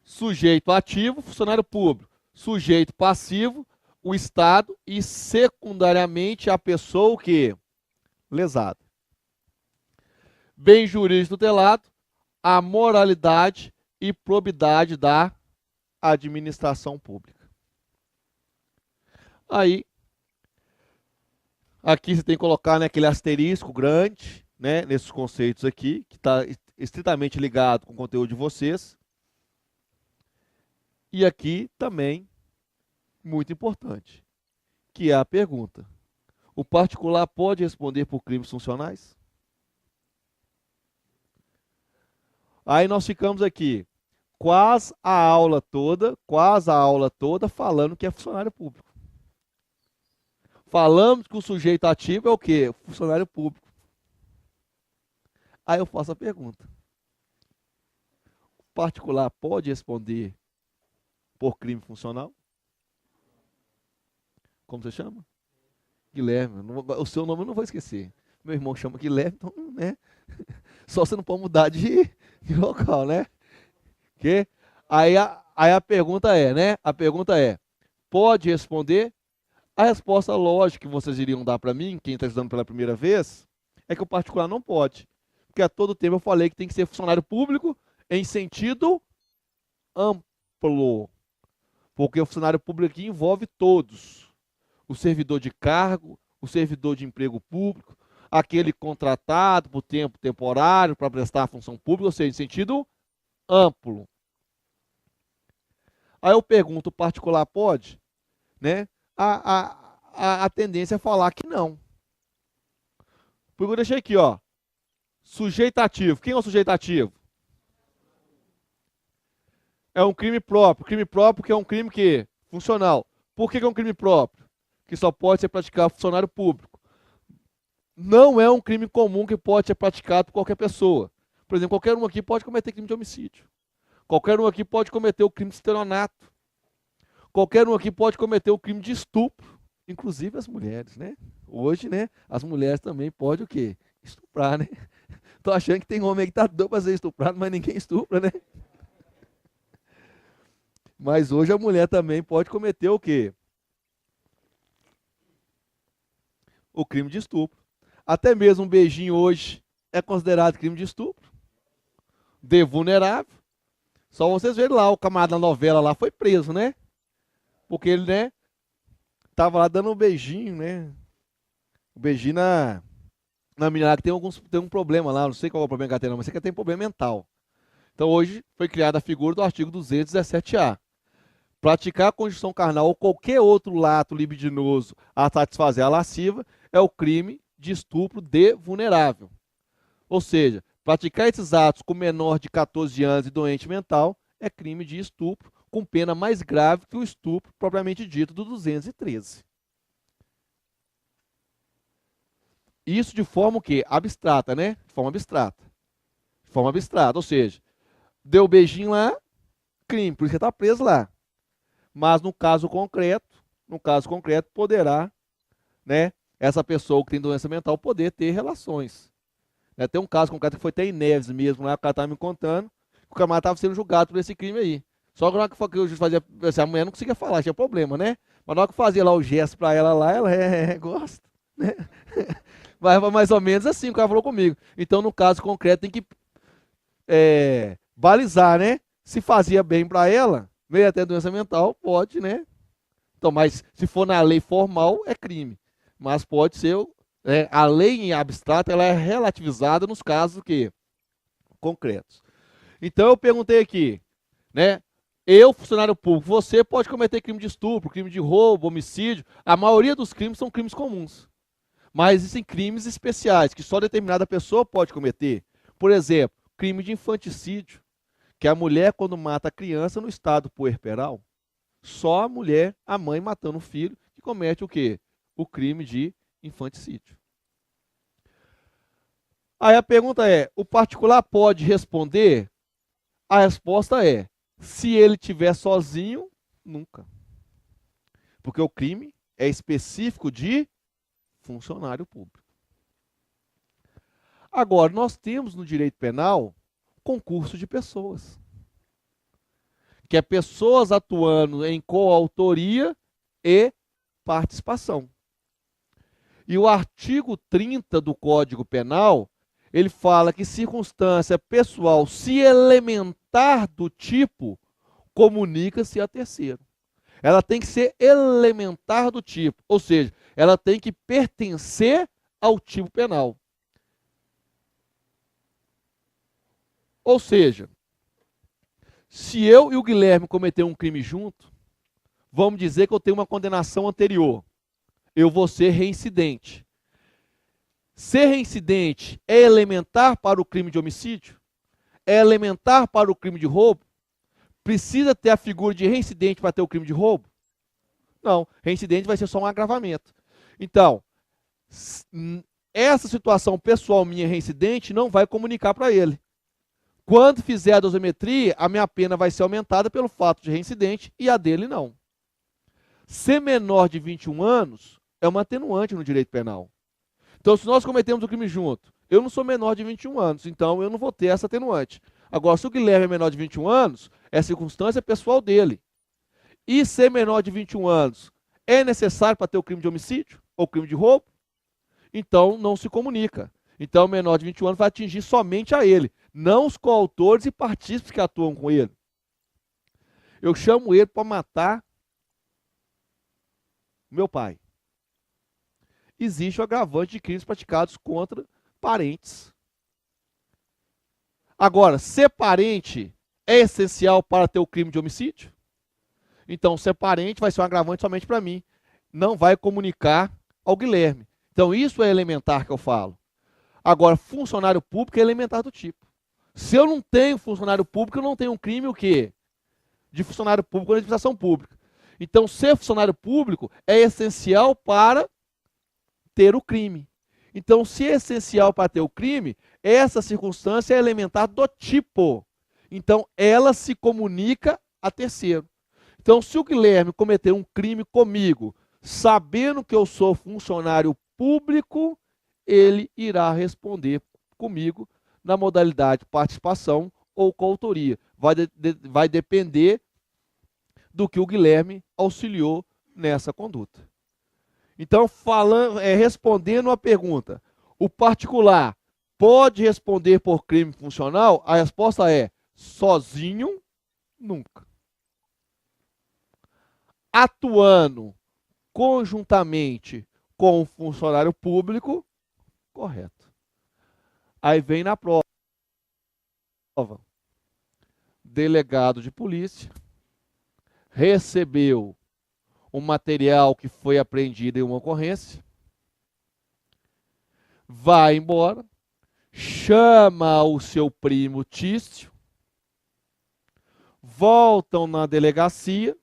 Sujeito ativo, funcionário público. Sujeito passivo, o Estado. E secundariamente a pessoa o quê? Lesada. Bem jurídico tutelado, a moralidade e probidade da administração pública. Aí, aqui você tem que colocar, né, aquele asterisco grande, né, nesses conceitos aqui, que está estritamente ligado com o conteúdo de vocês. E aqui também, muito importante, que é a pergunta: o particular pode responder por crimes funcionais? Aí nós ficamos aqui quase a aula toda falando que é funcionário público. Falamos que o sujeito ativo é o quê? Funcionário público. Aí eu faço a pergunta: particular pode responder por crime funcional? Como você chama? Guilherme. O seu nome eu não vou esquecer. Meu irmão chama Guilherme, então, né? Só você não pode mudar de local, né? Que? Aí a pergunta é, né? A pergunta é, pode responder? A resposta lógica que vocês iriam dar para mim, quem está estudando pela primeira vez, é que o particular não pode. Porque a todo tempo eu falei que tem que ser funcionário público em sentido amplo. Porque o funcionário público aqui envolve todos. O servidor de cargo, o servidor de emprego público, aquele contratado por tempo temporário para prestar a função pública, ou seja, em sentido amplo. Aí eu pergunto, o particular pode? Né? A tendência é falar que não. Porque eu deixei aqui, ó. Sujeitativo. Quem é o sujeitativo? É um crime próprio. Crime próprio que é um crime que funcional. Por que é um crime próprio? Que só pode ser praticado por funcionário público. Não é um crime comum que pode ser praticado por qualquer pessoa. Por exemplo, qualquer um aqui pode cometer crime de homicídio. Qualquer um aqui pode cometer o crime de estelionato. Qualquer um aqui pode cometer o crime de estupro. Inclusive as mulheres, né? Hoje, né? As mulheres também podem o quê? Estuprar, né? Tô achando que tem homem aí que tá doido pra ser estuprado, mas ninguém estupra, né? Mas hoje a mulher também pode cometer o quê? O crime de estupro. Até mesmo um beijinho hoje é considerado crime de estupro. De vulnerável. Só vocês verem lá, o camarada da novela lá foi preso, né? Porque ele, né, tava lá dando um beijinho, né? Um beijinho na menina que tem um problema lá, não sei qual é o problema que ela tem, não, mas sei que ela tem problema mental. Então hoje foi criada a figura do artigo 217-A. Praticar a conjunção carnal ou qualquer outro ato libidinoso a satisfazer a lasciva é o crime de estupro de vulnerável. Ou seja, praticar esses atos com menor de 14 anos e doente mental é crime de estupro, com pena mais grave que o estupro propriamente dito do 213. Isso de forma o quê? Abstrata, né? De forma abstrata. De forma abstrata, ou seja, deu beijinho lá, crime, por isso que está preso lá. Mas no caso concreto, poderá, né, essa pessoa que tem doença mental poder ter relações. Né? Tem um caso concreto que foi até em Neves mesmo, lá o cara estava me contando, que o camarada estava sendo julgado por esse crime aí. Só que na hora que o juiz fazia, assim, a mulher não conseguia falar, tinha problema, né? Mas na hora que fazia lá o gesto para ela lá, ela gosta, né? Mas mais ou menos assim, o cara falou comigo. Então, no caso concreto, tem que balizar, né? Se fazia bem para ela, meio até doença mental, pode, né? Então, mas se for na lei formal, é crime. Mas pode ser, a lei em abstrato, ela é relativizada nos casos que concretos. Então, eu perguntei aqui, né? Eu, funcionário público, você pode cometer crime de estupro, crime de roubo, homicídio. A maioria dos crimes são crimes comuns. Mas existem crimes especiais que só determinada pessoa pode cometer. Por exemplo, crime de infanticídio, que é a mulher quando mata a criança no estado puerperal. Só a mulher, a mãe matando o filho, que comete o quê? O crime de infanticídio. Aí a pergunta é, o particular pode responder? A resposta é, se ele estiver sozinho, nunca. Porque o crime é específico de funcionário público. Agora, nós temos no direito penal concurso de pessoas. Que é pessoas atuando em coautoria e participação. E o artigo 30 do Código Penal, ele fala que circunstância pessoal, se elementar do tipo, comunica-se a terceiro. Ela tem que ser elementar do tipo, ou seja, ela tem que pertencer ao tipo penal. Ou seja, se eu e o Guilherme cometer um crime junto, vamos dizer que eu tenho uma condenação anterior. Eu vou ser reincidente. Ser reincidente é elementar para o crime de homicídio? É elementar para o crime de roubo? Precisa ter a figura de reincidente para ter o crime de roubo? Não, reincidente vai ser só um agravamento. Então, essa situação pessoal minha reincidente não vai comunicar para ele. Quando fizer a dosimetria, a minha pena vai ser aumentada pelo fato de reincidente e a dele não. Ser menor de 21 anos é uma atenuante no direito penal. Então, se nós cometemos o crime junto, eu não sou menor de 21 anos, então eu não vou ter essa atenuante. Agora, se o Guilherme é menor de 21 anos, é circunstância pessoal dele. E ser menor de 21 anos é necessário para ter o crime de homicídio ou crime de roubo? Então, não se comunica. Então, o menor de 21 anos vai atingir somente a ele, não os coautores e partícipes que atuam com ele. Eu chamo ele para matar meu pai. Existe o agravante de crimes praticados contra parentes. Agora, ser parente é essencial para ter o crime de homicídio? Então, ser parente vai ser um agravante somente para mim. Não vai comunicar ao Guilherme. Então, isso é elementar que eu falo. Agora, funcionário público é elementar do tipo. Se eu não tenho funcionário público, eu não tenho um crime o quê? De funcionário público ou de administração pública. Então, ser funcionário público é essencial para ter o crime. Então, se é essencial para ter o crime, essa circunstância é elementar do tipo. Então, ela se comunica a terceiro. Então, se o Guilherme cometer um crime comigo, sabendo que eu sou funcionário público, ele irá responder comigo na modalidade participação ou coautoria. Vai depender do que o Guilherme auxiliou nessa conduta. Então, respondendo a pergunta, o particular pode responder por crime funcional? A resposta é sozinho, nunca. Atuando conjuntamente com o funcionário público, correto. Aí vem na prova. Delegado de polícia recebeu um material que foi apreendido em uma ocorrência, vai embora, chama o seu primo Tício, voltam na delegacia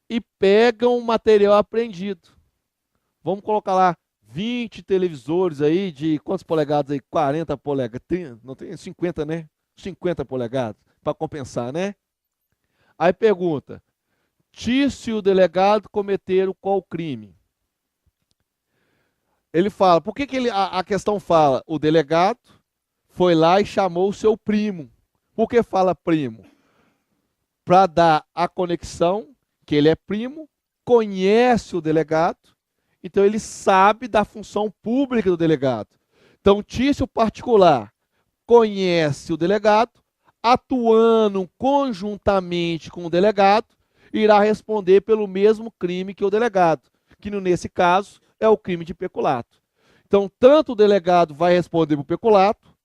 e pegam o material apreendido. Vamos colocar lá 20 televisores aí de quantas polegadas aí? 40 polegadas, 30, não tem 50, né? 50 polegadas, para compensar, né? Aí pergunta, Tício e o delegado cometeram qual crime? Ele fala, por que a questão fala? O delegado foi lá e chamou o seu primo. Por que fala primo? Para dar a conexão que ele é primo, conhece o delegado, então ele sabe da função pública do delegado. Então, Tício particular conhece o delegado, atuando conjuntamente com o delegado, irá responder pelo mesmo crime que o delegado, que nesse caso é o crime de peculato. Então, tanto o delegado vai responder por peculato,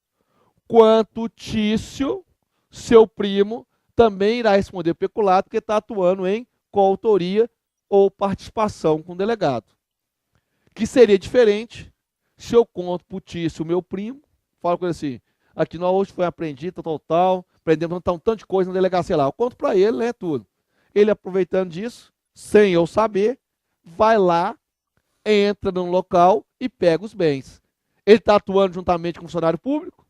quanto o Tício, seu primo, também irá responder por peculato, porque está atuando em coautoria ou participação com o delegado. Que seria diferente se eu conto para o Tício, meu primo, falo com ele assim, aqui nós hoje foi apreendido, tal, prendemos um tanto de coisa na delegacia lá. Eu conto para ele, né, tudo. Ele, aproveitando disso, sem eu saber, vai lá, entra no local e pega os bens. Ele está atuando juntamente com o funcionário público?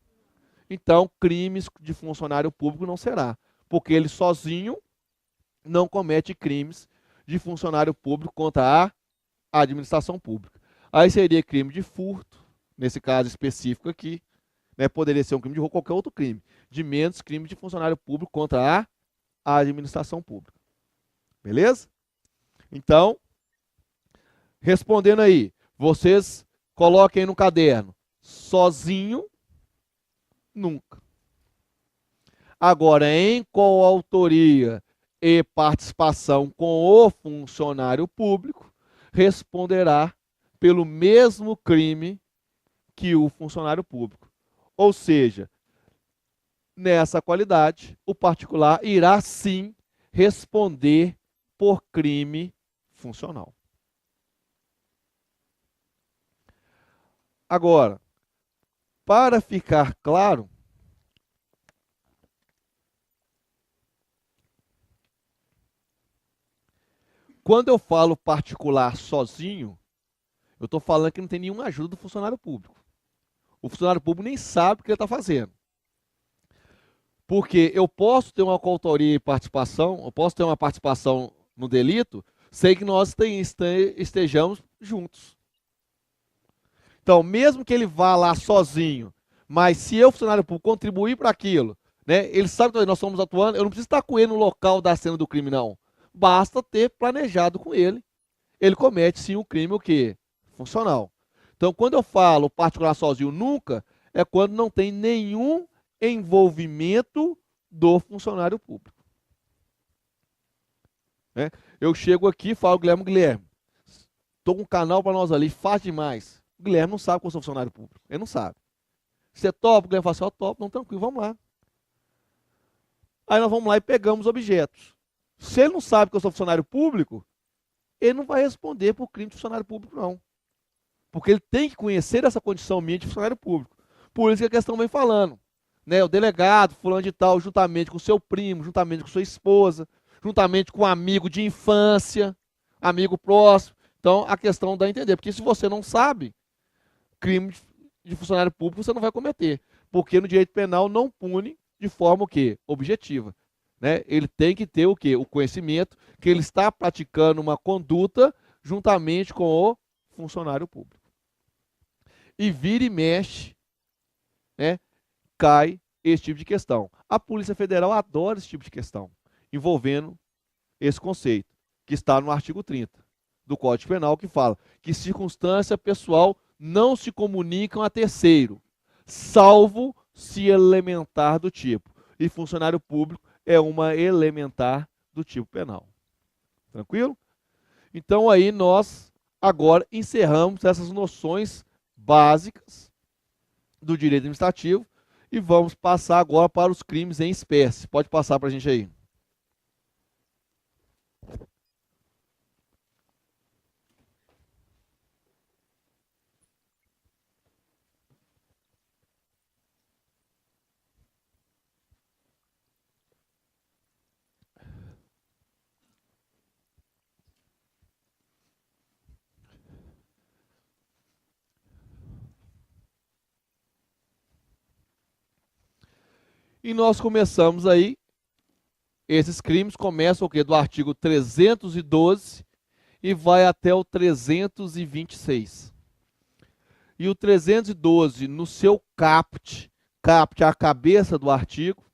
Então, crimes de funcionário público não será, porque ele sozinho não comete crimes de funcionário público contra a administração pública. Aí seria crime de furto, nesse caso específico aqui, né, poderia ser um crime de roubo, qualquer outro crime, de menos crime de funcionário público contra a administração pública. Beleza? Então, respondendo aí, vocês coloquem aí no caderno, sozinho, nunca. Agora, em coautoria e participação com o funcionário público, responderá pelo mesmo crime que o funcionário público. Ou seja, nessa qualidade, o particular irá sim responder por crime funcional. Agora, para ficar claro, quando eu falo particular sozinho, eu estou falando que não tem nenhuma ajuda do funcionário público. O funcionário público nem sabe o que ele está fazendo. Porque eu posso ter uma coautoria e participação, eu posso ter uma participação no delito, sem que nós estejamos juntos. Então, mesmo que ele vá lá sozinho, mas se eu, funcionário público, contribuir para aquilo, né, ele sabe que nós estamos atuando, eu não preciso estar com ele no local da cena do crime, não. Basta ter planejado com ele. Ele comete, sim, um crime o quê? Funcional. Então, quando eu falo particular sozinho nunca, é quando não tem nenhum envolvimento do funcionário público. Né? Eu chego aqui e falo, Guilherme, estou com um canal para nós ali, faz demais. O Guilherme não sabe que eu sou funcionário público. Ele não sabe. Você topa? O Guilherme fala assim, eu topo, não, tranquilo, vamos lá. Aí nós vamos lá e pegamos objetos. Se ele não sabe que eu sou funcionário público, ele não vai responder por crime de funcionário público, não. Porque ele tem que conhecer essa condição minha de funcionário público. Por isso que a questão vem falando. Né? O delegado, fulano de tal, juntamente com o seu primo, juntamente com sua esposa, juntamente com um amigo de infância, amigo próximo. Então, a questão dá a entender. Porque se você não sabe, crime de funcionário público você não vai cometer. Porque no direito penal não pune de forma o quê? Objetiva. Né? Ele tem que ter o quê? O conhecimento que ele está praticando uma conduta juntamente com o funcionário público. E vira e mexe, né, cai esse tipo de questão. A Polícia Federal adora esse tipo de questão, envolvendo esse conceito, que está no artigo 30 do Código Penal, que fala que circunstância pessoal não se comunicam a terceiro, salvo se elementar do tipo. E funcionário público é uma elementar do tipo penal. Tranquilo? Então aí nós agora encerramos essas noções básicas do direito administrativo e vamos passar agora para os crimes em espécie. Pode passar para a gente aí. E nós começamos aí, esses crimes começam o quê? Do artigo 312 e vai até o 326. E o 312, no seu caput, a cabeça do artigo,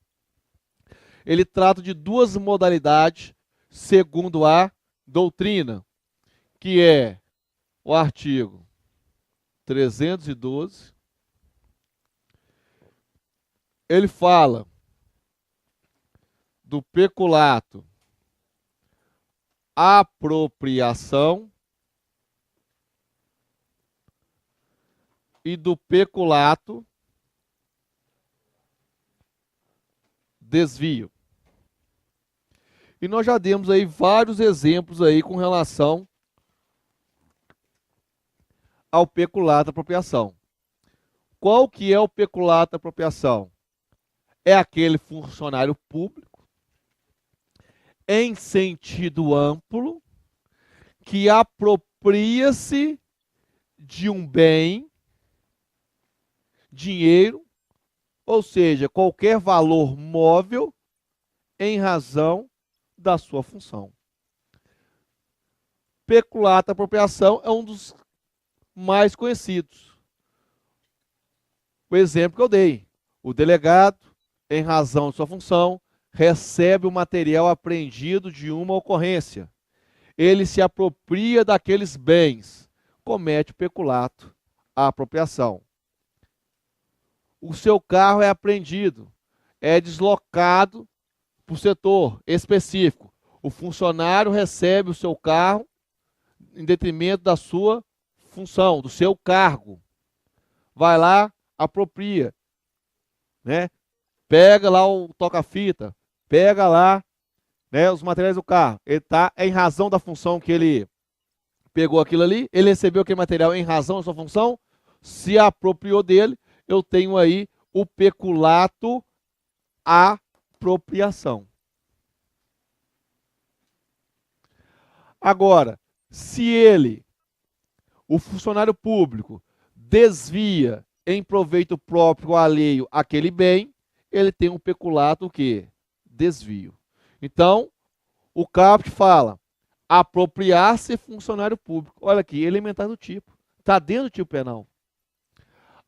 ele trata de duas modalidades segundo a doutrina, que é o artigo 312. Ele fala do peculato, apropriação e do peculato, desvio. E nós já demos aí vários exemplos aí com relação ao peculato apropriação. Qual que é o peculato apropriação? É aquele funcionário público, em sentido amplo, que apropria-se de um bem, dinheiro, ou seja, qualquer valor móvel, em razão da sua função. Peculato apropriação é um dos mais conhecidos. O exemplo que eu dei, o delegado, em razão de sua função, recebe o material apreendido de uma ocorrência. Ele se apropria daqueles bens, comete peculato à apropriação. O seu carro é apreendido, é deslocado para o setor específico. O funcionário recebe o seu carro em detrimento da sua função, do seu cargo. Vai lá, apropria, né? Pega lá o toca-fita, pega lá, né, os materiais do carro. Ele está em razão da função que ele pegou aquilo ali, ele recebeu aquele material em razão da sua função, se apropriou dele, eu tenho aí o peculato apropriação. Agora, se ele, o funcionário público, desvia em proveito próprio ou alheio aquele bem, ele tem um peculato o quê? Desvio. Então, o caput fala, apropriar-se funcionário público. Olha aqui, elementar do tipo. Está dentro do tipo penal.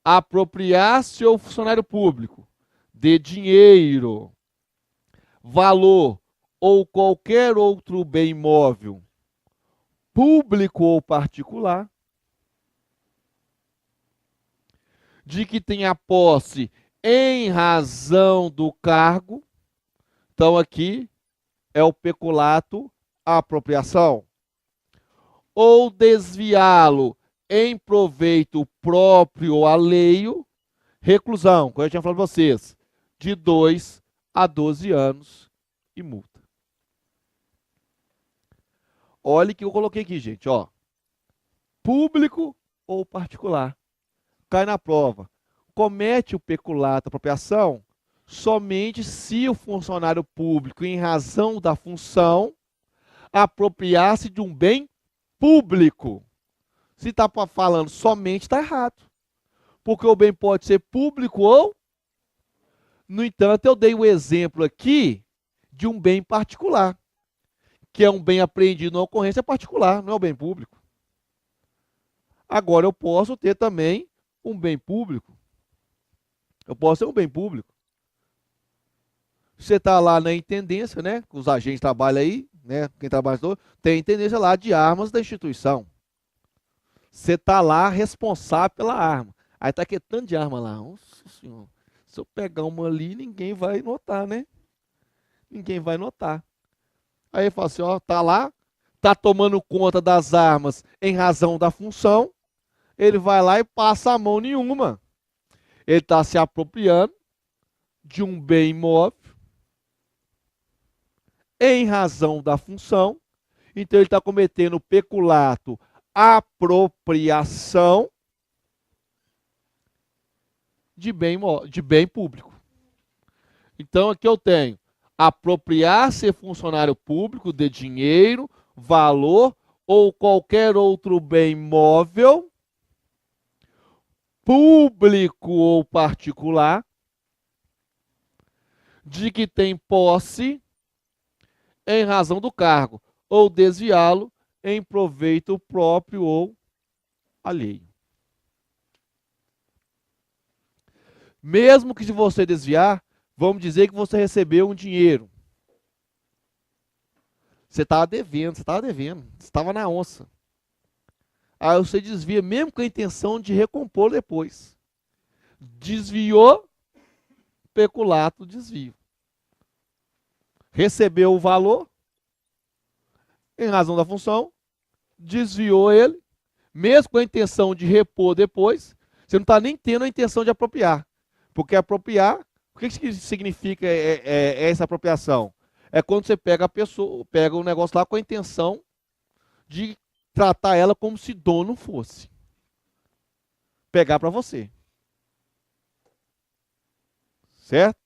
Apropriar-se ao funcionário público de dinheiro, valor ou qualquer outro bem imóvel, público ou particular, de que tenha posse em razão do cargo. Então aqui é o peculato apropriação. Ou desviá-lo em proveito próprio ou alheio, reclusão, como eu tinha falado para vocês, de 2 a 12 anos e multa. Olha o que eu coloquei aqui, gente, ó. Público ou particular. Cai na prova. Comete o peculato apropriação somente se o funcionário público, em razão da função, apropriar-se de um bem público. Se está falando somente, está errado. Porque o bem pode ser público ou... No entanto, eu dei o exemplo aqui de um bem particular, que é um bem apreendido na ocorrência particular, não é o bem público. Agora, eu posso ter também um bem público. Eu posso ter um bem público. Você está lá na intendência, né? Os agentes trabalham aí, né? Quem trabalha tem intendência lá de armas da instituição. Você está lá responsável pela arma. Aí está aquele tanto de arma lá. Nossa senhora. Se eu pegar uma ali, ninguém vai notar, né? Ninguém vai notar. Aí fala assim, ó, tá lá, tá tomando conta das armas em razão da função, ele vai lá e passa a mão nenhuma. Ele está se apropriando de um bem imóvel em razão da função, então ele está cometendo peculato, apropriação de bem público. Então aqui eu tenho apropriar-se funcionário público de dinheiro, valor ou qualquer outro bem móvel, público ou particular, de que tem posse em razão do cargo, ou desviá-lo em proveito próprio ou alheio. Mesmo que se você desviar, vamos dizer que você recebeu um dinheiro. Você estava devendo, você estava na onça. Aí você desvia, mesmo com a intenção de recompor depois. Desviou, peculato, desvio. Recebeu o valor, em razão da função, desviou ele, mesmo com a intenção de repor depois, você não está nem tendo a intenção de apropriar. Porque apropriar, o que significa essa apropriação? É quando você pega a pessoa, pega o negócio lá com a intenção de tratar ela como se dono fosse. Pegar para você. Certo?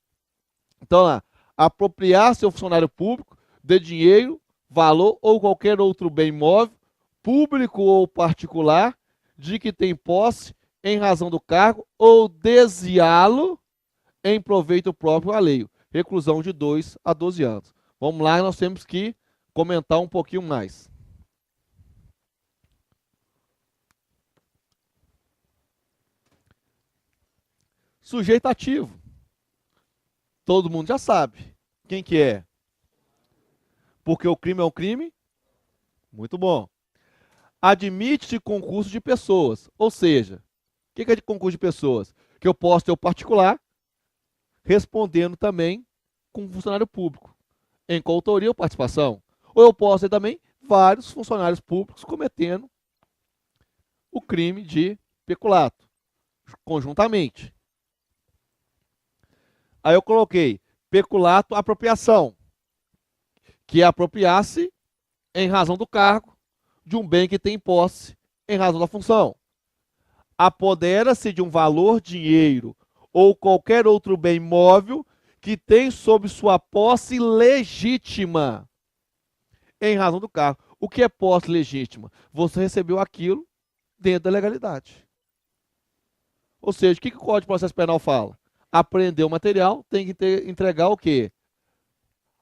Então lá, apropriar seu funcionário público de dinheiro, valor ou qualquer outro bem imóvel, público ou particular, de que tem posse em razão do cargo ou desviá-lo em proveito próprio alheio. Reclusão de 2 a 12 anos. Vamos lá, nós temos que comentar um pouquinho mais. Sujeito ativo. Todo mundo já sabe. Quem que é? Porque o crime é um crime? Muito bom. Admite-se concurso de pessoas. Ou seja, o que é de concurso de pessoas? Que eu posso ter o particular respondendo também com um funcionário público, em coautoria ou participação. Ou eu posso ter também vários funcionários públicos cometendo o crime de peculato, conjuntamente. Aí eu coloquei peculato apropriação, que é apropriar-se em razão do cargo de um bem que tem posse em razão da função. Apodera-se de um valor, dinheiro ou qualquer outro bem móvel que tem sob sua posse legítima em razão do cargo. O que é posse legítima? Você recebeu aquilo dentro da legalidade. Ou seja, o que o Código de Processo Penal fala? apreender o material, tem que entregar o quê?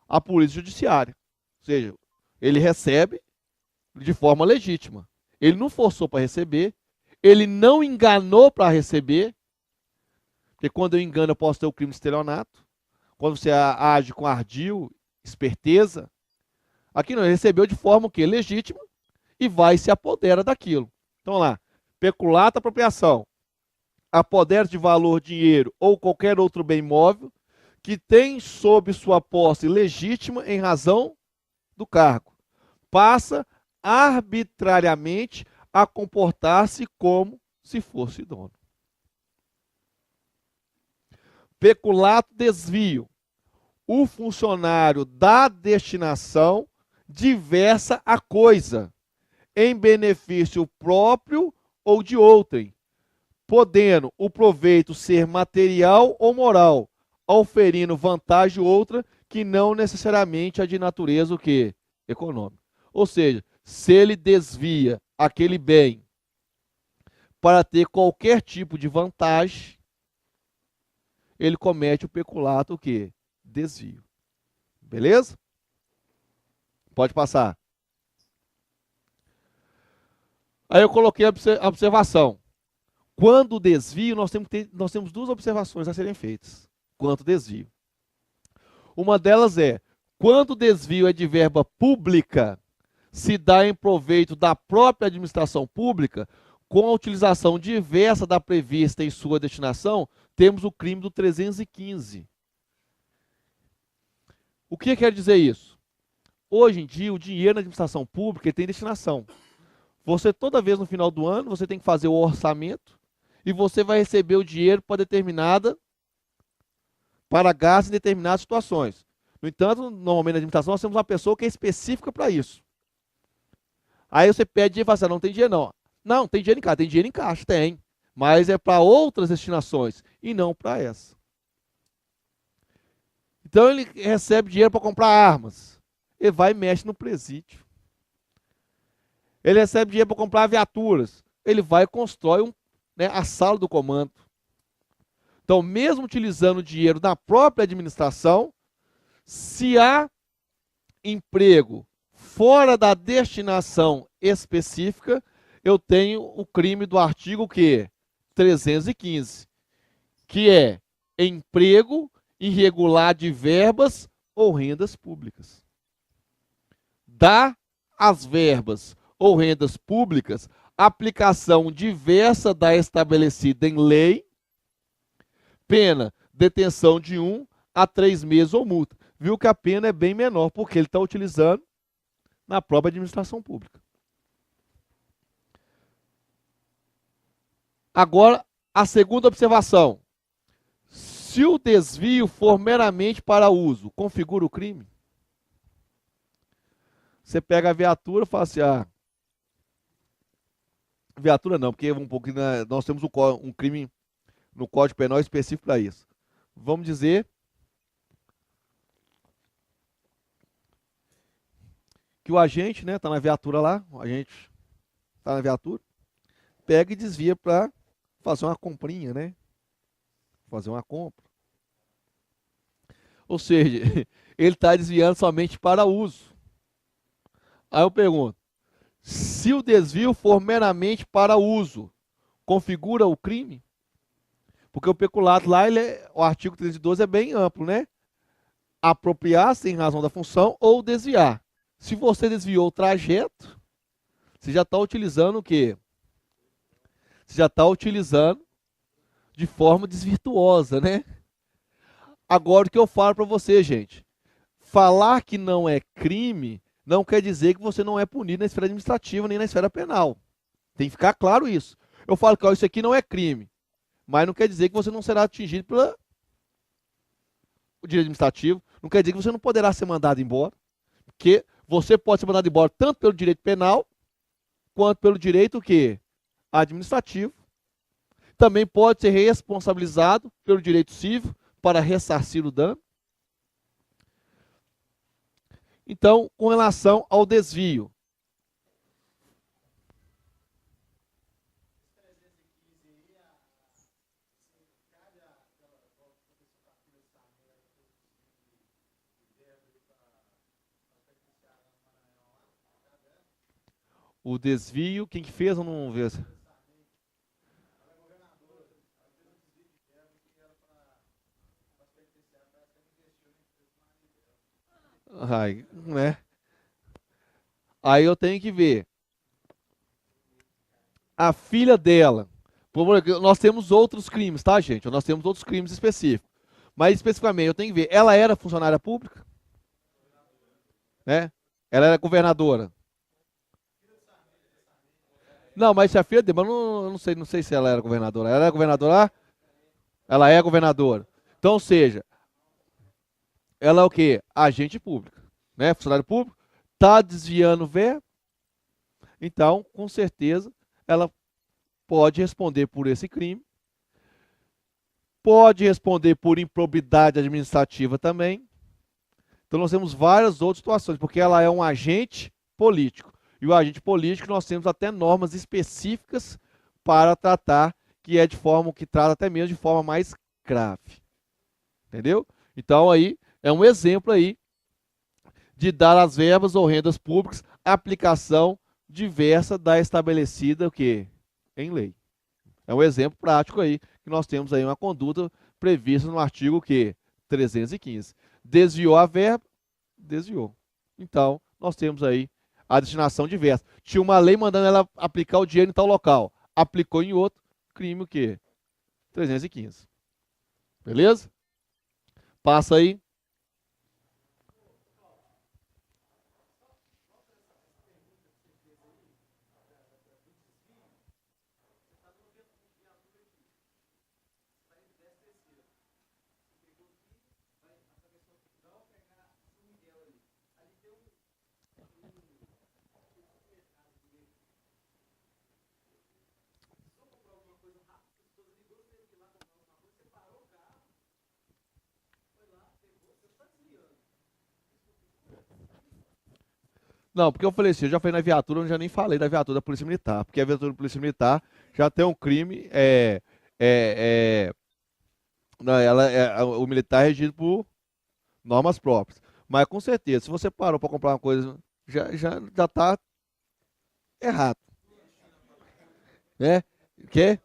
A polícia judiciária. Ou seja, ele recebe de forma legítima. Ele não forçou para receber, ele não enganou para receber, porque quando eu engano eu posso ter o crime de estelionato. Quando você age com ardil, esperteza, aqui não, ele recebeu de forma o quê? Legítima e vai se apodera daquilo. Então lá, peculato, apropriação, apodera de valor, dinheiro ou qualquer outro bem móvel que tem sob sua posse legítima em razão do cargo. Passa arbitrariamente a comportar-se como se fosse dono. Peculato, desvio. O funcionário da destinação diversa a coisa em benefício próprio ou de outrem, podendo o proveito ser material ou moral, auferindo vantagem outra que não necessariamente é de natureza o quê? Econômica. Ou seja, se ele desvia aquele bem para ter qualquer tipo de vantagem, ele comete o peculato o quê? Desvio. Beleza? Pode passar. Aí eu coloquei a observação. Quando desvio, nós temos duas observações a serem feitas. Quanto desvio. Uma delas é, quando o desvio é de verba pública, se dá em proveito da própria administração pública, com a utilização diversa da prevista em sua destinação, temos o crime do 315. O que quer dizer isso? Hoje em dia, o dinheiro na administração pública tem destinação. Você, toda vez no final do ano, você tem que fazer o orçamento e você vai receber o dinheiro para gasto em determinadas situações. No entanto, normalmente na administração, nós temos uma pessoa que é específica para isso. Aí você pede dinheiro e fala assim, não tem dinheiro não. Não, tem dinheiro em caixa. Tem dinheiro em caixa, tem. Mas é para outras destinações e não para essa. Então ele recebe dinheiro para comprar armas. Ele vai e mexe no presídio. Ele recebe dinheiro para comprar viaturas. Ele vai e constrói a sala do comando. Então, mesmo utilizando o dinheiro da própria administração, se há emprego fora da destinação específica, eu tenho o crime do artigo que 315, que é emprego irregular de verbas ou rendas públicas. Dá as verbas ou rendas públicas aplicação diversa da estabelecida em lei, pena, detenção de 1 a 3 meses ou multa. Viu que a pena é bem menor, porque ele está utilizando na própria administração pública. Agora, a segunda observação. Se o desvio for meramente para uso, configura o crime? Você pega a viatura e fala assim, viatura não, porque nós temos um crime no Código Penal específico para isso. Vamos dizer que o agente, tá na viatura lá, o agente tá na viatura, pega e desvia para fazer uma comprinha, fazer uma compra. Ou seja, ele está desviando somente para uso. Aí eu pergunto, se o desvio for meramente para uso, configura o crime? Porque o peculato lá, o artigo 312 é bem amplo, apropriar-se em razão da função ou desviar. Se você desviou o trajeto, você já está utilizando o quê? Você já está utilizando de forma desvirtuosa, Agora, o que eu falo para você, gente? Falar que não é crime não quer dizer que você não é punido na esfera administrativa nem na esfera penal. Tem que ficar claro isso. Eu falo que isso aqui não é crime, mas não quer dizer que você não será atingido pelo direito administrativo, não quer dizer que você não poderá ser mandado embora, porque você pode ser mandado embora tanto pelo direito penal, quanto pelo direito administrativo. Também pode ser responsabilizado pelo direito civil para ressarcir o dano. Então, com relação ao desvio, O desvio, quem que fez? Eu não vi. Ai, né? Aí eu tenho que ver. A filha dela. Nós temos outros crimes, tá, gente? Nós temos outros crimes específicos. Mas especificamente, eu tenho que ver. Ela era funcionária pública, né? Ela era governadora. Não, mas se a filha dele, mas não sei se ela era governadora. Ela era governadora? Ela é governadora. Então, ou seja, ela é o quê? Agente pública, né? Funcionário público, tá desviando verba, então, com certeza, ela pode responder por esse crime, pode responder por improbidade administrativa também. Então, nós temos várias outras situações, porque ela é um agente político. E o agente político, nós temos até normas específicas para tratar, que é de forma que trata até mesmo de forma mais grave. Entendeu? Então, aí é um exemplo aí de dar as verbas ou rendas públicas aplicação diversa da estabelecida o quê? Em lei. É um exemplo prático aí que nós temos aí uma conduta prevista no artigo que 315. Desviou a verba, desviou. Então, nós temos aí a destinação diversa. Tinha uma lei mandando ela aplicar o dinheiro em tal local. Aplicou em outro, crime o quê? 315. Beleza? Passa aí. Não, porque eu falei assim, eu já fui na viatura, eu já nem falei da viatura da Polícia Militar, porque a viatura da Polícia Militar já tem um crime, não, o militar é regido por normas próprias. Mas com certeza, se você parou para comprar uma coisa, já tá errado, né? Que?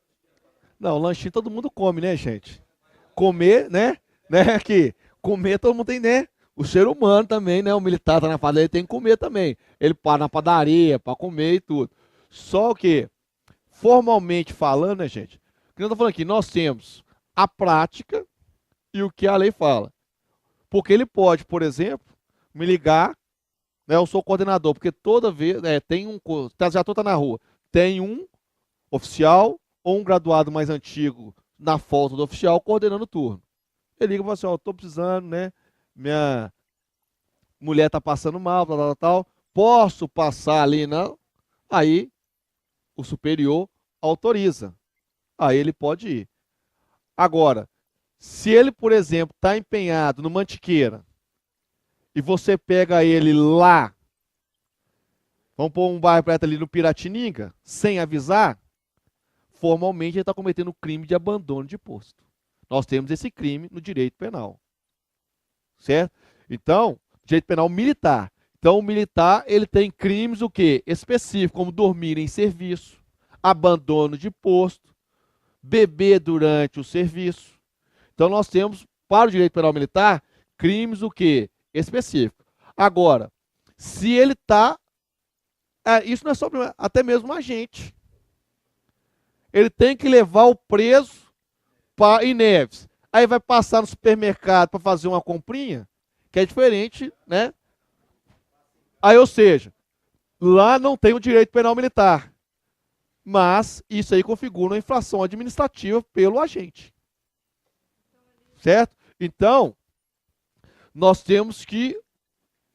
Não, lanchinho todo mundo come, né, gente? Comer, né? Né, aqui, comer todo mundo tem, né? O ser humano também, né? O militar tá na padaria, ele tem que comer também. Ele para na padaria para comer e tudo. Só que, formalmente falando, né, gente? O que eu tô falando aqui, nós temos a prática e o que a lei fala. Porque ele pode, por exemplo, me ligar, né? Eu sou coordenador, porque toda vez, tem um, já tô tá na rua, tem um oficial ou um graduado mais antigo na foto do oficial coordenando o turno. Ele liga e fala assim, ó, tô precisando, né? Minha mulher tá passando mal, tal, tal, tal. Posso passar ali, não? Aí o superior autoriza. Aí ele pode ir. Agora, se ele, por exemplo, está empenhado no Mantiqueira e você pega ele lá, vamos pôr um bairro perto ali no Piratininga, sem avisar, formalmente ele está cometendo crime de abandono de posto. Nós temos esse crime no direito penal. Certo? Então, direito penal militar. Então, o militar, ele tem crimes o quê? Específicos, como dormir em serviço, abandono de posto, beber durante o serviço. Então, nós temos, para o direito penal militar, crimes o quê? Específicos. Agora, se ele está... isso não é só até mesmo um agente. Ele tem que levar o preso para Neves. Aí vai passar no supermercado para fazer uma comprinha, que é diferente, né? Aí, ou seja, lá não tem o direito penal militar, mas isso aí configura uma infração administrativa pelo agente, certo? Então, nós temos que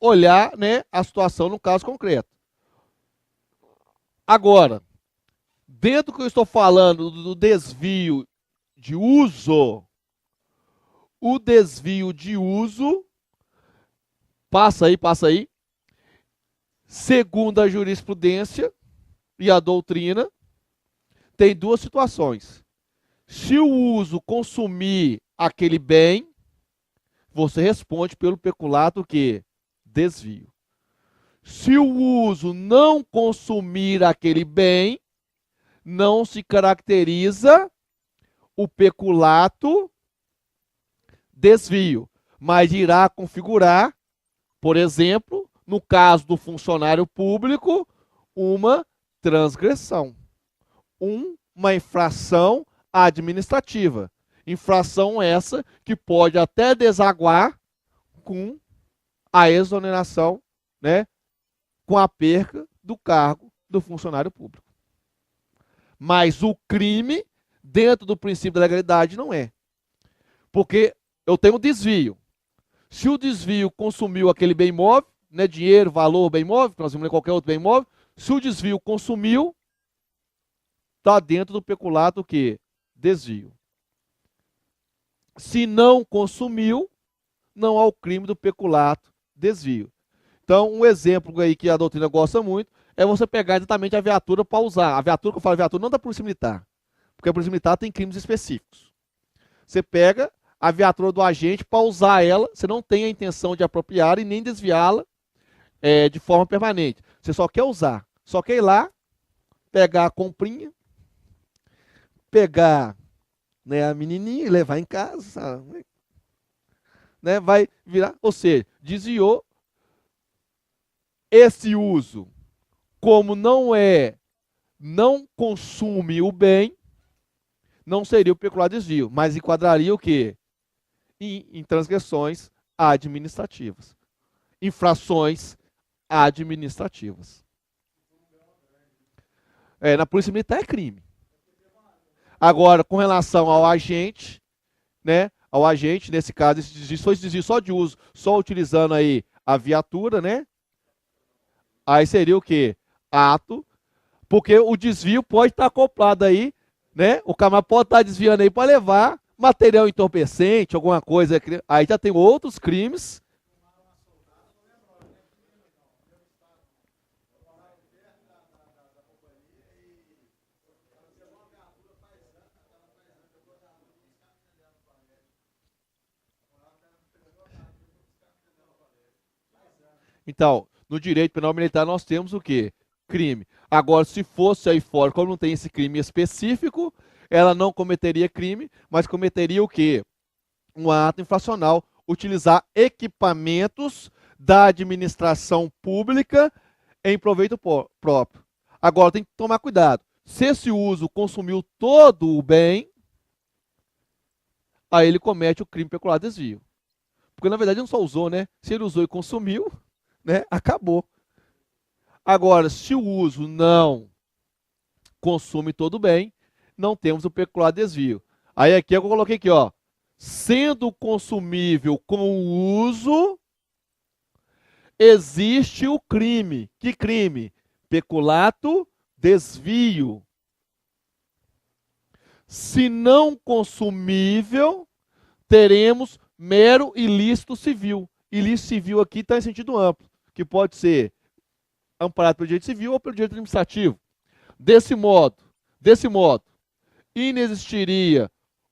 olhar, né, a situação no caso concreto. Agora, dentro do que eu estou falando do desvio de uso, o desvio de uso, passa aí, segundo a jurisprudência e a doutrina, tem duas situações. Se o uso consumir aquele bem, você responde pelo peculato que desvio. Se o uso não consumir aquele bem, não se caracteriza o peculato desvio, mas irá configurar, por exemplo, no caso do funcionário público, uma transgressão, uma infração administrativa. Infração essa que pode até desaguar com a exoneração, né, com a perca do cargo do funcionário público. Mas o crime, dentro do princípio da legalidade, não é. Porque eu tenho um desvio. Se o desvio consumiu aquele bem imóvel, né, dinheiro, valor, bem imóvel, nós vimos qualquer outro bem imóvel, se o desvio consumiu, está dentro do peculato o quê? Desvio. Se não consumiu, não há o crime do peculato desvio. Então, um exemplo aí que a doutrina gosta muito é você pegar exatamente a viatura para usar. A viatura, que eu falo viatura, não da Polícia Militar, porque a Polícia Militar tem crimes específicos. Você pega a viatura do agente para usar ela, você não tem a intenção de apropriar e nem desviá-la de forma permanente. Você só quer usar, só quer ir lá, pegar a comprinha, pegar, né, a menininha e levar em casa, né, vai virar, ou seja, desviou. Esse uso, como não consume o bem, não seria o peculiar desvio, mas enquadraria o quê? Em transgressões administrativas, infrações administrativas. Na Polícia Militar é crime. Agora, com relação ao agente, né? Ao agente, nesse caso, esse desvio só de uso, só utilizando aí a viatura, né? Aí seria o quê? Ato, porque o desvio pode estar acoplado aí, né? O camarada pode estar desviando aí para levar material entorpecente, alguma coisa. Aí já tem outros crimes. Então, no direito penal militar nós temos o quê? Crime. Agora, se fosse aí fora, como não tem esse crime específico, ela não cometeria crime, mas cometeria o quê? Um ato infracional, utilizar equipamentos da administração pública em proveito próprio. Agora, tem que tomar cuidado. Se esse uso consumiu todo o bem, aí ele comete o crime peculiar desvio. Porque, na verdade, ele não só usou, né? Se ele usou e consumiu, né? Acabou. Agora, se o uso não consome todo o bem, não temos o peculiar desvio. Aí aqui eu coloquei aqui, ó. Sendo consumível com o uso, existe o crime. Que crime? Peculato desvio. Se não consumível, teremos mero ilícito civil. Ilícito civil aqui está em sentido amplo, que pode ser amparado pelo direito civil ou pelo direito administrativo. Desse modo, inexistiria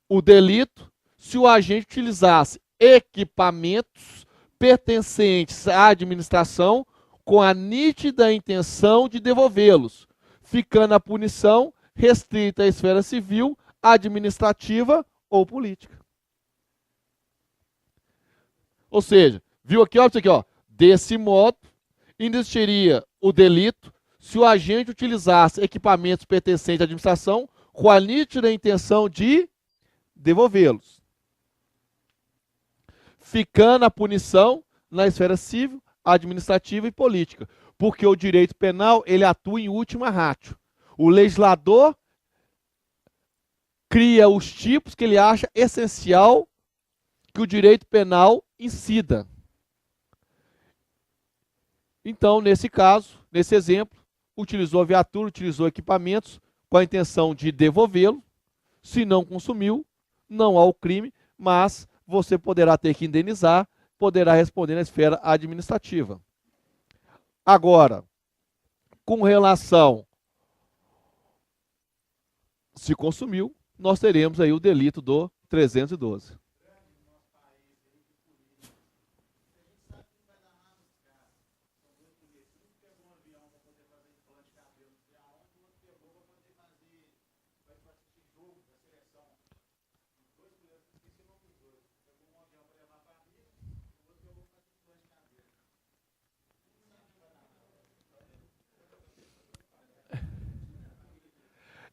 o delito se o agente utilizasse equipamentos pertencentes à administração com a nítida intenção de devolvê-los, ficando a punição restrita à esfera civil, administrativa ou política. Ou seja, viu aqui, ó, isso aqui, ó. Desse modo, inexistiria o delito se o agente utilizasse equipamentos pertencentes à administração com a nítida intenção de devolvê-los, ficando a punição na esfera civil, administrativa e política, porque o direito penal ele atua em última ratio. O legislador cria os tipos que ele acha essencial que o direito penal incida. Então, nesse caso, nesse exemplo, utilizou a viatura, utilizou equipamentos com a intenção de devolvê-lo. Se não consumiu, não há o crime, mas você poderá ter que indenizar, poderá responder na esfera administrativa. Agora, com relação se consumiu, nós teremos aí o delito do 312.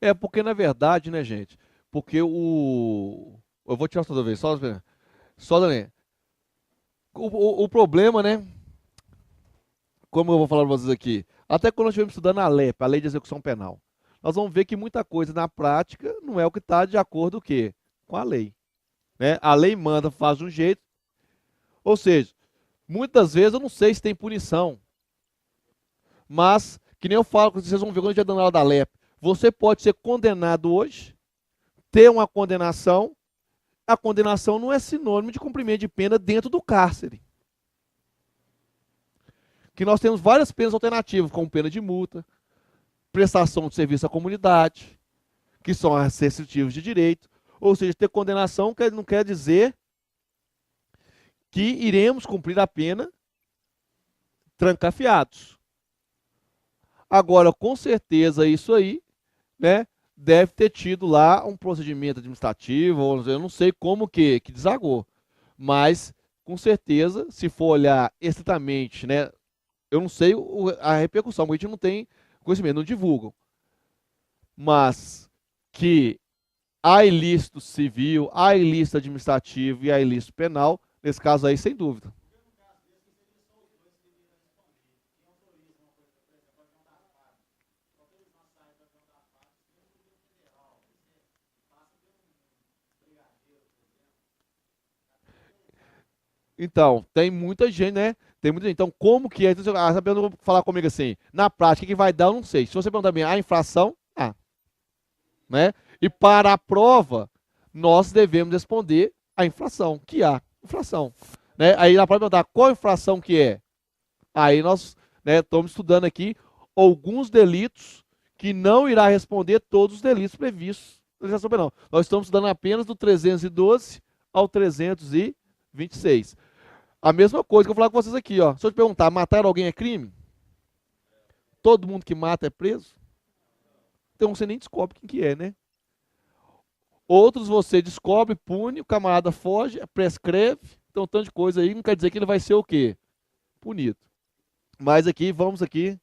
É porque, na verdade, né, gente? Porque o. Eu vou tirar toda vez, só Daniel. O problema, né? Como eu vou falar para vocês aqui, até quando nós estivermos estudando a LEP, a Lei de Execução Penal, nós vamos ver que muita coisa na prática não é o que está de acordo o quê? Com a lei. Né? A lei manda, faz de um jeito. Ou seja, muitas vezes eu não sei se tem punição, mas, que nem eu falo, vocês vão ver quando a gente vai dando aula da LEP, você pode ser condenado hoje, ter uma condenação, a condenação não é sinônimo de cumprimento de pena dentro do cárcere. Que nós temos várias penas alternativas, como pena de multa, prestação de serviço à comunidade, que são as restritivas de direito. Ou seja, ter condenação não quer dizer que iremos cumprir a pena trancafiados. Agora, com certeza, isso aí, né, deve ter tido lá um procedimento administrativo, ou eu não sei como que desagou, mas, com certeza, se for olhar estritamente, né, eu não sei a repercussão, porque a gente não tem conhecimento, não divulgam. Mas que há ilícito civil, há ilícito administrativo e há ilícito penal, nesse caso aí, sem dúvida. Então, tem muita gente, né? Tem muita gente. Então, como que é? Então, essa pessoa vai falar comigo assim, na prática, o que vai dar, eu não sei. Se você perguntar bem, a infração, né? E para a prova, nós devemos responder a infração, que há infração. Né? Aí na prova perguntar qual infração que é. Aí nós, né, estamos estudando aqui alguns delitos que não irá responder todos os delitos previstos na legislação penal. Nós estamos estudando apenas do 312 ao 326. A mesma coisa que eu vou falar com vocês aqui, ó. Se eu te perguntar, matar alguém é crime? Todo mundo que mata é preso? Então você nem descobre quem que é, né? Outros você descobre, pune, o camarada foge, prescreve, então um tanto de coisa aí, não quer dizer que ele vai ser o quê? Punido. Mas aqui, vamos aqui.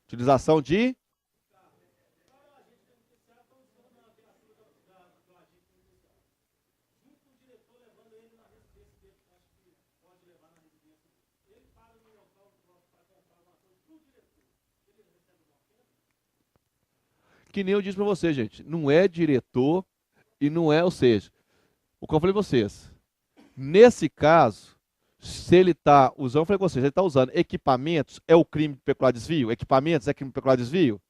Utilização de. Que nem eu disse para você, gente. Não é diretor e não é, ou seja, o que eu falei para vocês. Nesse caso, se ele está usando, eu falei com vocês, ele está usando equipamentos, é o crime de peculiar desvio? Equipamentos é crime de peculiar desvio?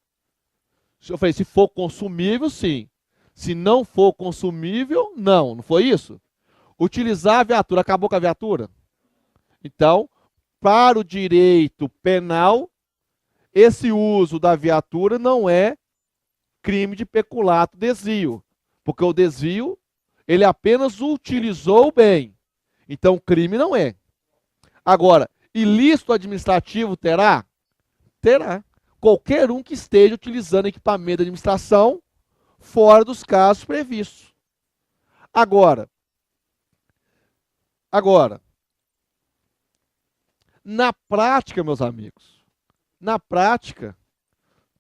Eu falei, se for consumível, sim. Se não for consumível, não. Não foi isso? Utilizar a viatura, acabou com a viatura? Então, para o direito penal, esse uso da viatura não é crime de peculato desvio, porque o desvio, ele apenas utilizou o bem. Então, crime não é. Agora, ilícito administrativo terá? Terá. Qualquer um que esteja utilizando equipamento de administração fora dos casos previstos. Agora, na prática, meus amigos, na prática,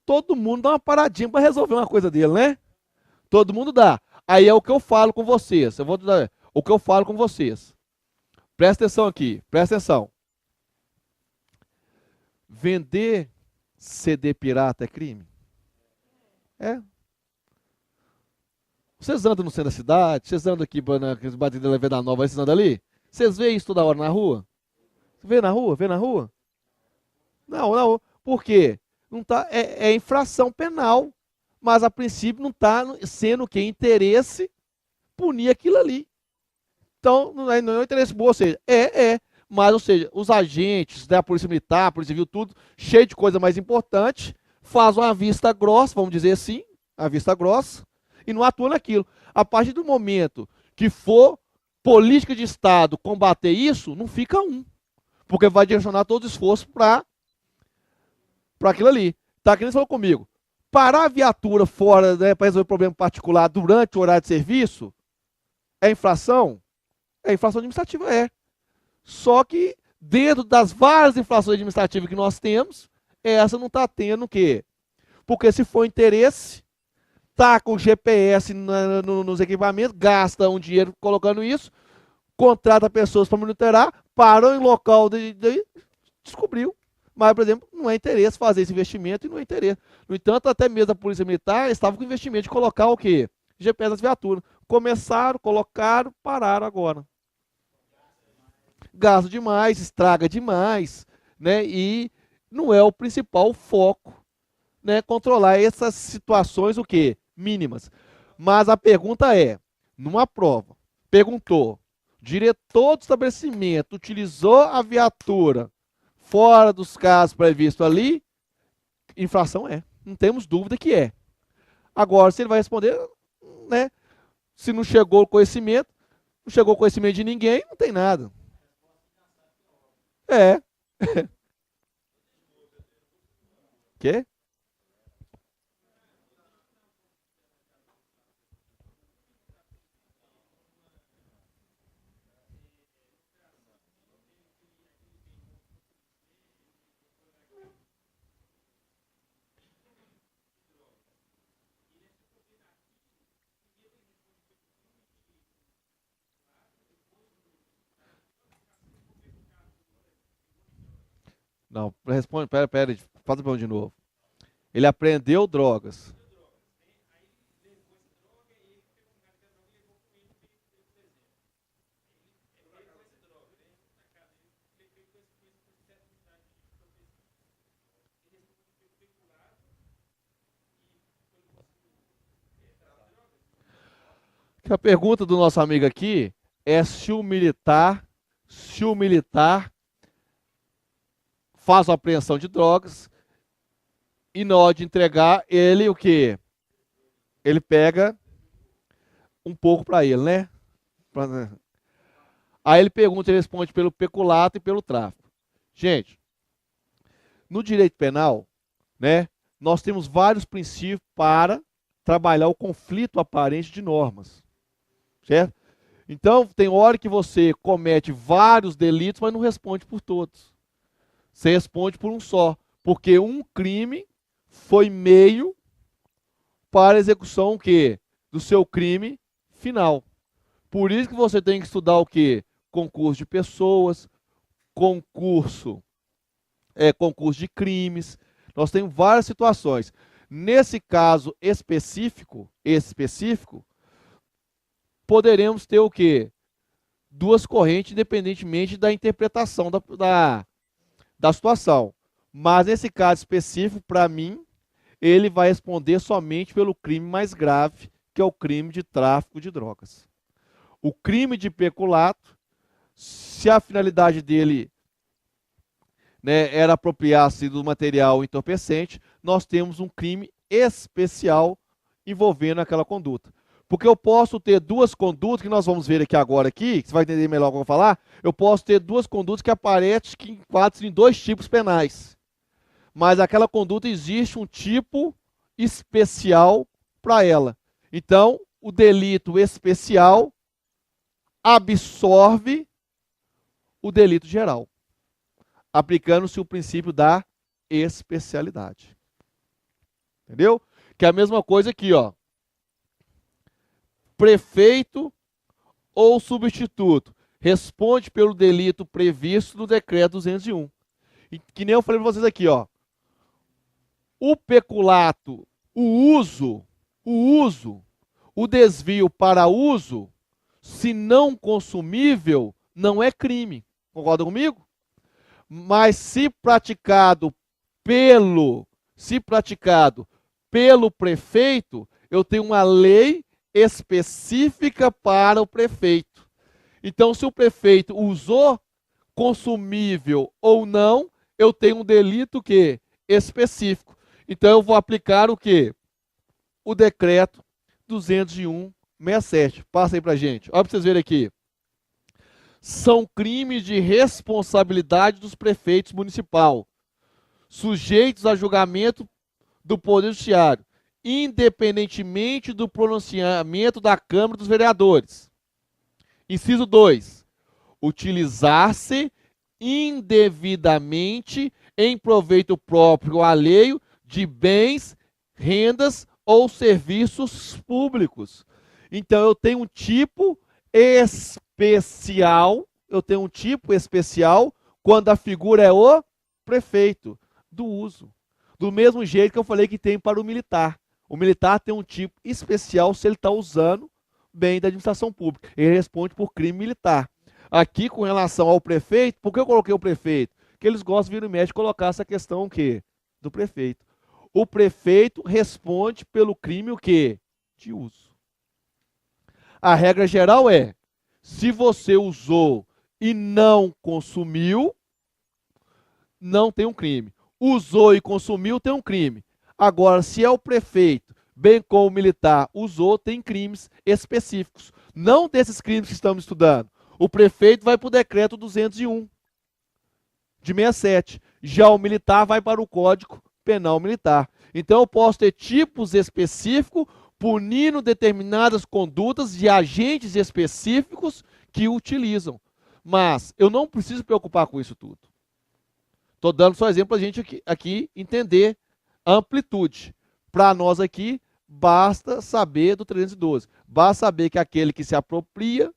todo mundo dá uma paradinha para resolver uma coisa dele, né? Todo mundo dá. Aí é o que eu falo com vocês. Eu vou dar o que eu falo com vocês. Presta atenção aqui, presta atenção. Vender CD pirata é crime? É. Vocês andam no centro da cidade, vocês andam aqui nas batidas da Venda Nova, vocês andam ali? Vocês veem isso toda hora na rua? Vê na rua? Vê na rua? Não, não. Por quê? Não tá, é infração penal, mas a princípio não está sendo que interesse punir aquilo ali. Então, não é interesse bom, ou seja, mas, ou seja, os agentes da Polícia Militar, Polícia Civil, tudo, cheio de coisa mais importante, faz uma vista grossa, vamos dizer assim, a vista grossa, e não atua naquilo. A partir do momento que for política de Estado combater isso, não fica um, porque vai direcionar todo o esforço para aquilo ali. Tá, que nem você falou comigo. Parar a viatura fora, né, para resolver problema particular durante o horário de serviço, é infração? É infração administrativa, é. Só que Dentro das várias infrações administrativas que nós temos, essa não está tendo o quê? Porque se for interesse, tá com GPS nos equipamentos, gasta um dinheiro colocando isso, contrata pessoas para monitorar, parou em local, descobriu. Mas, por exemplo, não é interesse fazer esse investimento e não é interesse. No entanto, até mesmo a Polícia Militar estava com investimento de colocar o quê? GPS nas viaturas. Começaram, colocaram, pararam agora. Gasta demais, estraga demais, né? E não é o principal foco, né? Controlar essas situações, o quê? Mínimas. Mas a pergunta é, numa prova, perguntou, diretor do estabelecimento utilizou a viatura fora dos casos previstos ali, infração é. Não temos dúvida que é. Agora, se ele vai responder, né? Se não chegou o conhecimento, não chegou o conhecimento de ninguém, não tem nada. É. Quê? Não, responde, pera, faz a pergunta de novo. Ele aprendeu drogas. A pergunta do nosso amigo aqui é se o militar faz a apreensão de drogas e na hora de entregar, ele o quê? Ele pega um pouco para ele, né? Aí ele pergunta, ele responde pelo peculato e pelo tráfico. Gente, no direito penal, né, nós temos vários princípios para trabalhar o conflito aparente de normas, certo? Então, tem hora que você comete vários delitos, mas não responde por todos. Você responde por um só, porque um crime foi meio para a execução o quê? Do seu crime final. Por isso que você tem que estudar o quê? Concurso de pessoas, concurso de crimes. Nós temos várias situações. Nesse caso específico, poderemos ter o quê? Duas correntes, independentemente da interpretação da situação. Mas nesse caso específico, para mim, ele vai responder somente pelo crime mais grave, que é o crime de tráfico de drogas. O crime de peculato, se a finalidade dele, né, era apropriar-se do material entorpecente, nós temos um crime especial envolvendo aquela conduta. Porque eu posso ter duas condutas, que nós vamos ver aqui agora, que você vai entender melhor o que eu vou falar, eu posso ter duas condutas que aparecem que enquadram em dois tipos penais. Mas aquela conduta existe um tipo especial para ela. Então, o delito especial absorve o delito geral, aplicando-se o princípio da especialidade. Entendeu? Que é a mesma coisa aqui, ó. Prefeito ou substituto responde pelo delito previsto no decreto 201. E que nem eu falei para vocês aqui, ó. O peculato, o desvio para uso, se não consumível, não é crime. Concorda comigo? Mas se praticado pelo prefeito, eu tenho uma lei específica para o prefeito. Então, se o prefeito usou consumível ou não, eu tenho um delito que específico. Então, eu vou aplicar o quê? O decreto 201/67. Passa aí pra gente. Olha para vocês verem aqui. São crimes de responsabilidade dos prefeitos municipal, sujeitos a julgamento do Poder Judiciário, independentemente do pronunciamento da Câmara dos Vereadores. Inciso 2. Utilizar-se indevidamente em proveito próprio ou alheio de bens, rendas ou serviços públicos. Então eu tenho um tipo especial, quando a figura é o prefeito do uso. Do mesmo jeito que eu falei que tem para o militar. O militar tem um tipo especial se ele está usando bem da administração pública. Ele responde por crime militar. Aqui, com relação ao prefeito, por que eu coloquei o prefeito? Porque eles gostam de vir no médico colocar essa questão o quê? Do prefeito. O prefeito responde pelo crime o quê? De uso. A regra geral é, se você usou e não consumiu, não tem um crime. Usou e consumiu, tem um crime. Agora, se é o prefeito, bem como o militar, usou, tem crimes específicos. Não desses crimes que estamos estudando. O prefeito vai para o decreto 201, de 67. Já o militar vai para o Código Penal Militar. Então, eu posso ter tipos específicos punindo determinadas condutas de agentes específicos que utilizam. Mas eu não preciso preocupar com isso tudo. Estou dando só exemplo para a gente aqui entender a amplitude. Para nós aqui, basta saber do 312. Basta saber que aquele que se apropria,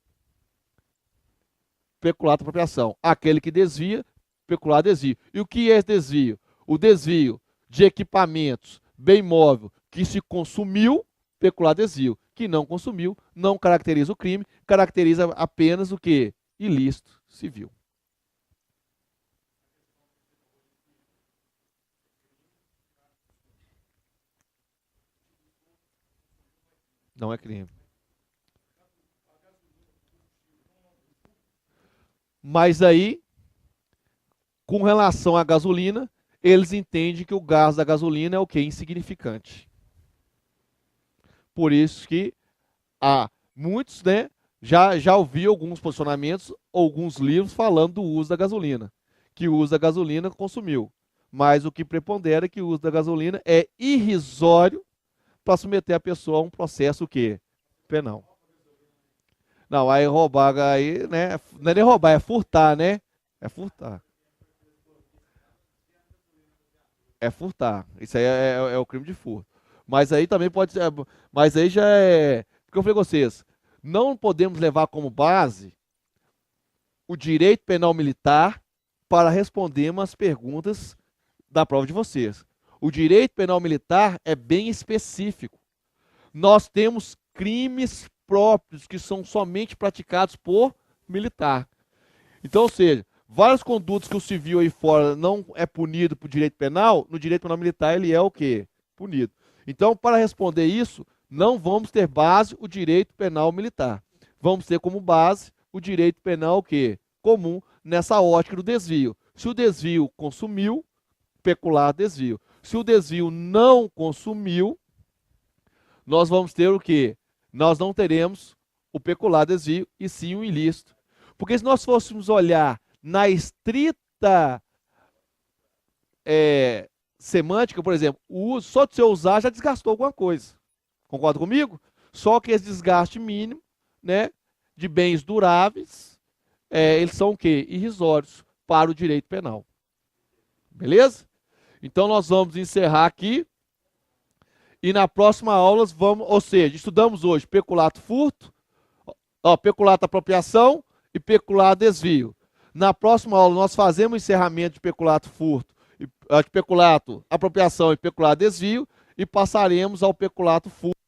peculato apropriação. Aquele que desvia, peculato desvio. E o que é esse desvio? O desvio de equipamentos, bem móvel, que se consumiu, peculato desvio. Que não consumiu, não caracteriza o crime, caracteriza apenas o que? Ilícito civil. Não é crime. Mas aí, com relação à gasolina, eles entendem que o gás da gasolina é o que? Insignificante. Por isso que muitos, né, já ouvi alguns posicionamentos, alguns livros falando do uso da gasolina. Que o uso da gasolina consumiu. Mas o que prepondera é que o uso da gasolina é irrisório para submeter a pessoa a um processo o quê? Penal. Não, aí roubar, aí, né? Não é nem roubar, é furtar, né? É furtar. É furtar. Isso aí é o crime de furto. Mas aí também pode ser. Mas aí já é. Porque eu falei com vocês, não podemos levar como base o direito penal militar para respondermos as perguntas da prova de vocês. O direito penal militar é bem específico. Nós temos crimes próprios que são somente praticados por militar. Então, ou seja, várias condutas que o civil aí fora não é punido por direito penal, no direito penal militar ele é o quê? Punido. Então, para responder isso, não vamos ter base o direito penal militar. Vamos ter como base o direito penal o quê? Comum nessa ótica do desvio. Se o desvio consumiu, peculiar desvio. Se o desvio não consumiu, nós vamos ter o quê? Nós não teremos o peculiar desvio e sim o ilícito. Porque se nós fôssemos olhar na estrita semântica, por exemplo, o uso, só de você usar já desgastou alguma coisa. Concorda comigo? Só que esse desgaste mínimo, né, de bens duráveis, eles são o quê? Irrisórios para o direito penal. Beleza? Então nós vamos encerrar aqui. E na próxima aula vamos, ou seja, estudamos hoje peculato furto, peculato apropriação e peculato desvio. Na próxima aula nós fazemos o encerramento de peculato furto, de peculato apropriação e peculato desvio e passaremos ao peculato furto.